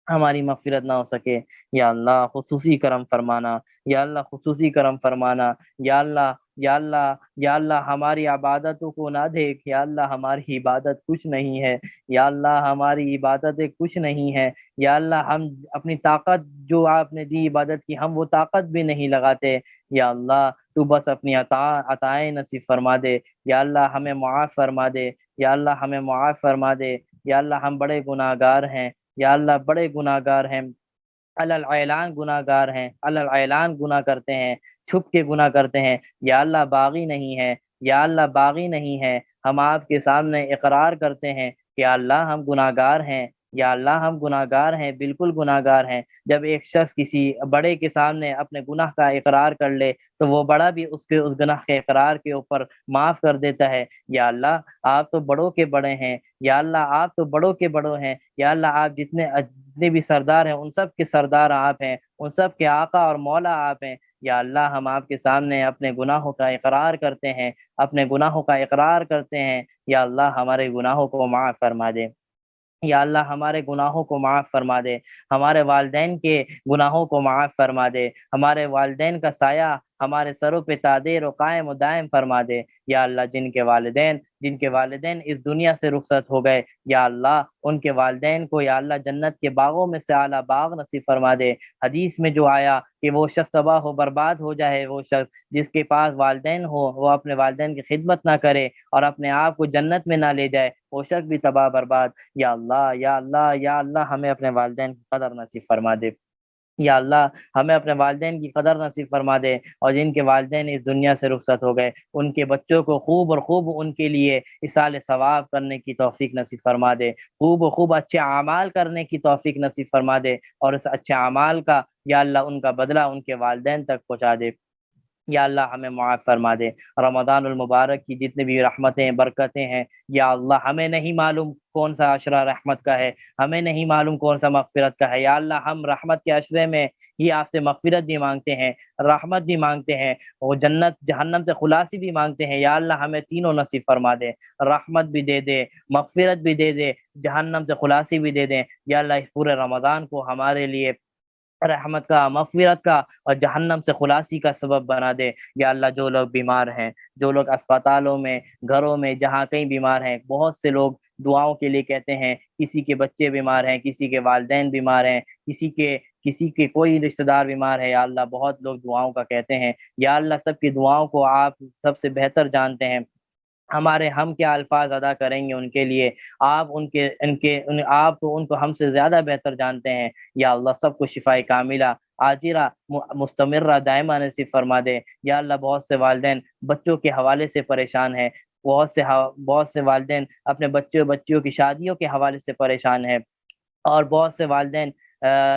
ہماری مغفرت نہ ہو سکے۔ یا اللہ خصوصی کرم فرمانا، یا اللہ خصوصی کرم فرمانا، یا اللہ، یا اللہ، یا اللہ ہماری عبادتوں کو نہ دیکھ، یا اللہ ہماری عبادت کچھ نہیں ہے، یا اللہ ہماری عبادتیں کچھ نہیں ہے، یا اللہ ہم اپنی طاقت جو آپ نے دی عبادت کی ہم وہ طاقت بھی نہیں لگاتے، یا اللہ تو بس اپنی عطائیں نصیب فرما دے، یا اللہ ہمیں معاف فرما دے، یا اللہ ہمیں معاف فرما دے، یا اللہ ہم بڑے گناہ گار ہیں، یا اللہ بڑے گناہ گار ہیں، اعلان گناہ گار ہیں، اعلان گناہ کرتے ہیں، چھپ کے گناہ کرتے ہیں، یا اللہ باغی نہیں ہے، یا اللہ باغی نہیں ہے، ہم آپ کے سامنے اقرار کرتے ہیں کہ یا اللہ ہم گناہ گار ہیں، یا اللہ ہم گناہ گار ہیں، بالکل گناہ گار ہیں۔ جب ایک شخص کسی بڑے کے سامنے اپنے گناہ کا اقرار کر لے تو وہ بڑا بھی اس گناہ کے اقرار کے اوپر معاف کر دیتا ہے۔ یا اللہ آپ تو بڑوں کے بڑے ہیں، یا اللہ آپ تو بڑوں کے بڑوں ہیں، یا اللہ آپ جتنے بھی سردار ہیں ان سب کے سردار آپ ہیں، ان سب کے آقا اور مولا آپ ہیں۔ یا اللہ ہم آپ کے سامنے اپنے گناہوں کا اقرار کرتے ہیں، اپنے گناہوں کا اقرار کرتے ہیں، یا اللہ ہمارے گناہوں کو معاف فرما دے، یا اللہ ہمارے گناہوں کو معاف فرما دے، ہمارے والدین کے گناہوں کو معاف فرما دے، ہمارے والدین کا سایہ ہمارے سروں پہ تادیر و قائم و دائم فرما دے۔ یا اللہ جن کے والدین اس دنیا سے رخصت ہو گئے، یا اللہ ان کے والدین کو یا اللہ جنت کے باغوں میں سے اعلیٰ باغ نصیب فرما دے۔ حدیث میں جو آیا کہ وہ شخص تباہ و برباد ہو جائے وہ شخص جس کے پاس والدین ہو، وہ اپنے والدین کی خدمت نہ کرے اور اپنے آپ کو جنت میں نہ لے جائے، وہ شخص بھی تباہ برباد۔ یا اللہ، یا اللہ، یا اللہ ہمیں اپنے والدین کی قدر نصیب فرما دے، یا اللہ ہمیں اپنے والدین کی قدر نصیب فرما دے، اور جن کے والدین اس دنیا سے رخصت ہو گئے ان کے بچوں کو خوب اور خوب ان کے لیے اصال ثواب کرنے کی توفیق نصیب فرما دے، خوب و خوب اچھے اعمال کرنے کی توفیق نصیب فرما دے، اور اس اچھے اعمال کا یا اللہ ان کا بدلہ ان کے والدین تک پہنچا دے۔ یا اللہ ہمیں معاف فرما دے۔ رمضان المبارک کی جتنی بھی رحمتیں برکتیں ہیں، یا اللہ ہمیں نہیں معلوم کون سا عشرہ رحمت کا ہے، ہمیں نہیں معلوم کون سا مغفرت کا ہے، یا اللہ ہم رحمت کے عشرے میں ہی آپ سے مغفرت بھی مانگتے ہیں، رحمت بھی مانگتے ہیں، وہ جنت جہنم سے خلاصی بھی مانگتے ہیں۔ یا اللہ ہمیں تینوں نصیب فرما دے، رحمت بھی دے دے، مغفرت بھی دے دے، جہنم سے خلاصی بھی دے دیں۔ یا اللہ اس پورے رمضان کو ہمارے لیے رحمت کا، مغفرت کا اور جہنم سے خلاصی کا سبب بنا دے۔ یا اللہ جو لوگ بیمار ہیں، جو لوگ اسپتالوں میں، گھروں میں، جہاں کہیں بیمار ہیں، بہت سے لوگ دعاؤں کے لیے کہتے ہیں، کسی کے بچے بیمار ہیں، کسی کے والدین بیمار ہیں، کسی کے کوئی رشتہ دار بیمار ہے، یا اللہ بہت لوگ دعاؤں کا کہتے ہیں۔ یا اللہ سب کی دعاؤں کو آپ سب سے بہتر جانتے ہیں، ہم کیا الفاظ ادا کریں گے ان کے لیے، آپ آپ تو ان کو ہم سے زیادہ بہتر جانتے ہیں۔ یا اللہ سب کو شفاء کاملہ عاجلہ مستمرہ دائمہ نصیب فرما دے۔ یا اللہ بہت سے والدین بچوں کے حوالے سے پریشان ہیں، بہت سے والدین اپنے بچوں کی شادیوں کے حوالے سے پریشان ہیں، اور بہت سے والدین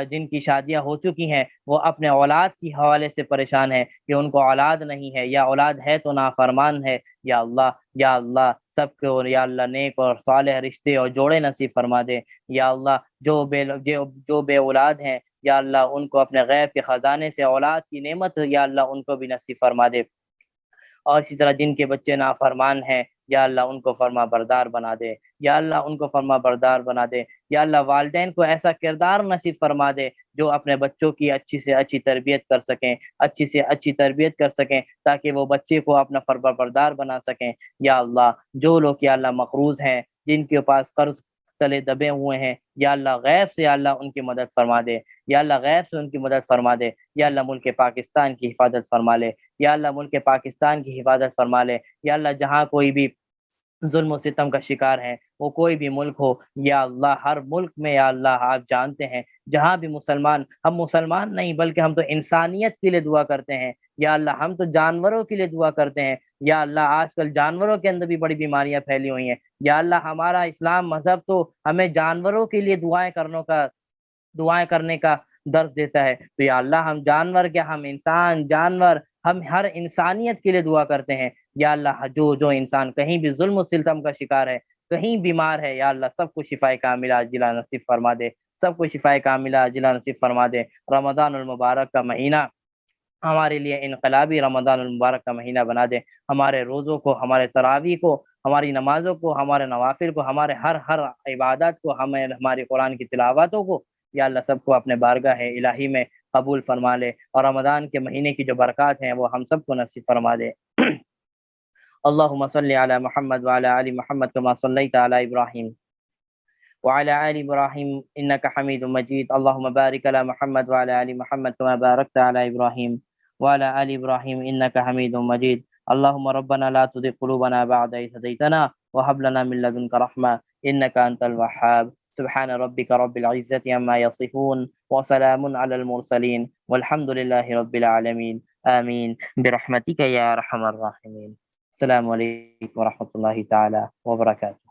جن کی شادیاں ہو چکی ہیں وہ اپنے اولاد کی حوالے سے پریشان ہیں کہ ان کو اولاد نہیں ہے، یا اولاد ہے تو نافرمان ہے۔ یا اللہ، یا اللہ سب کو یا اللہ نیک اور صالح رشتے اور جوڑے نصیب فرما دے۔ یا اللہ جو بے اولاد ہیں، یا اللہ ان کو اپنے غیب کے خزانے سے اولاد کی نعمت یا اللہ ان کو بھی نصیب فرما دے۔ اور اسی طرح جن کے بچے نافرمان ہیں، یا اللہ ان کو فرما بردار بنا دے، یا اللہ ان کو فرما بردار بنا دے۔ یا اللہ والدین کو ایسا کردار نصیب فرما دے جو اپنے بچوں کی اچھی سے اچھی تربیت کر سکیں، اچھی سے اچھی تربیت کر سکیں، تاکہ وہ بچے کو اپنا فرما بردار بنا سکیں۔ یا اللہ جو لوگ یا اللہ مقروض ہیں، جن کے پاس قرض تلے دبے ہوئے ہیں، یا اللہ غیب سے یا اللہ ان کی مدد فرما دے، یا اللہ غیب سے ان کی مدد فرما دے۔ یا اللہ ملک پاکستان کی حفاظت فرما لے، یا اللہ ملک پاکستان کی حفاظت فرما لے۔ یا اللہ جہاں کوئی بھی ظلم و ستم کا شکار ہے، وہ کوئی بھی ملک ہو، یا اللہ ہر ملک میں یا اللہ آپ جانتے ہیں جہاں بھی ہم مسلمان نہیں بلکہ ہم تو انسانیت کے لیے دعا کرتے ہیں، یا اللہ ہم تو جانوروں کے لیے دعا کرتے ہیں۔ یا اللہ آج کل جانوروں کے اندر بھی بڑی بیماریاں پھیلی ہوئی ہیں، یا اللہ ہمارا اسلام مذہب تو ہمیں جانوروں کے لیے دعائیں کرنے کا درس دیتا ہے۔ تو یا اللہ ہم جانور کیا، ہم انسان جانور، ہم ہر انسانیت کے لیے دعا کرتے ہیں۔ یا اللہ جو انسان کہیں بھی ظلم و ستم کا شکار ہے، کہیں بیمار ہے، یا اللہ سب کو شفائے کاملہ عاجلہ نصیب فرما دے، سب کو شفائے کاملہ عاجلہ نصیب فرما دے۔ رمضان المبارک کا مہینہ ہمارے لیے انقلابی رمضان المبارک کا مہینہ بنا دے۔ ہمارے روزوں کو، ہمارے تراویح کو، ہماری نمازوں کو، ہمارے نوافل کو، ہمارے ہر عبادت کو، ہماری قرآن کی تلاوتوں کو یا اللہ سب کو اپنے بارگاہ الہی میں قبول فرما لے، اور رمضان کے مہینے کی جو برکات ہیں وہ ہم سب کو نصیب فرما دے۔ اللهم صل على محمد وعلى آل محمد كما صليت على إبراهيم وعلى آل إبراهيم إنك حميد مجيد. اللهم بارك على محمد وعلى آل محمد كما باركت على إبراهيم وعلى آل إبراهيم إنك حميد مجيد. اللهم ربنا لا تزغ قلوبنا بعد إذ هديتنا وهب لنا من لدنك رحمة إنك أنت الوهاب. سبحان ربك رب العزة عما يصفون وسلام على المرسلين والحمد لله رب العالمين. آمين برحمتك يا أرحم الراحمين. السلام علیکم ورحمۃ اللہ تعالی وبرکاتہ۔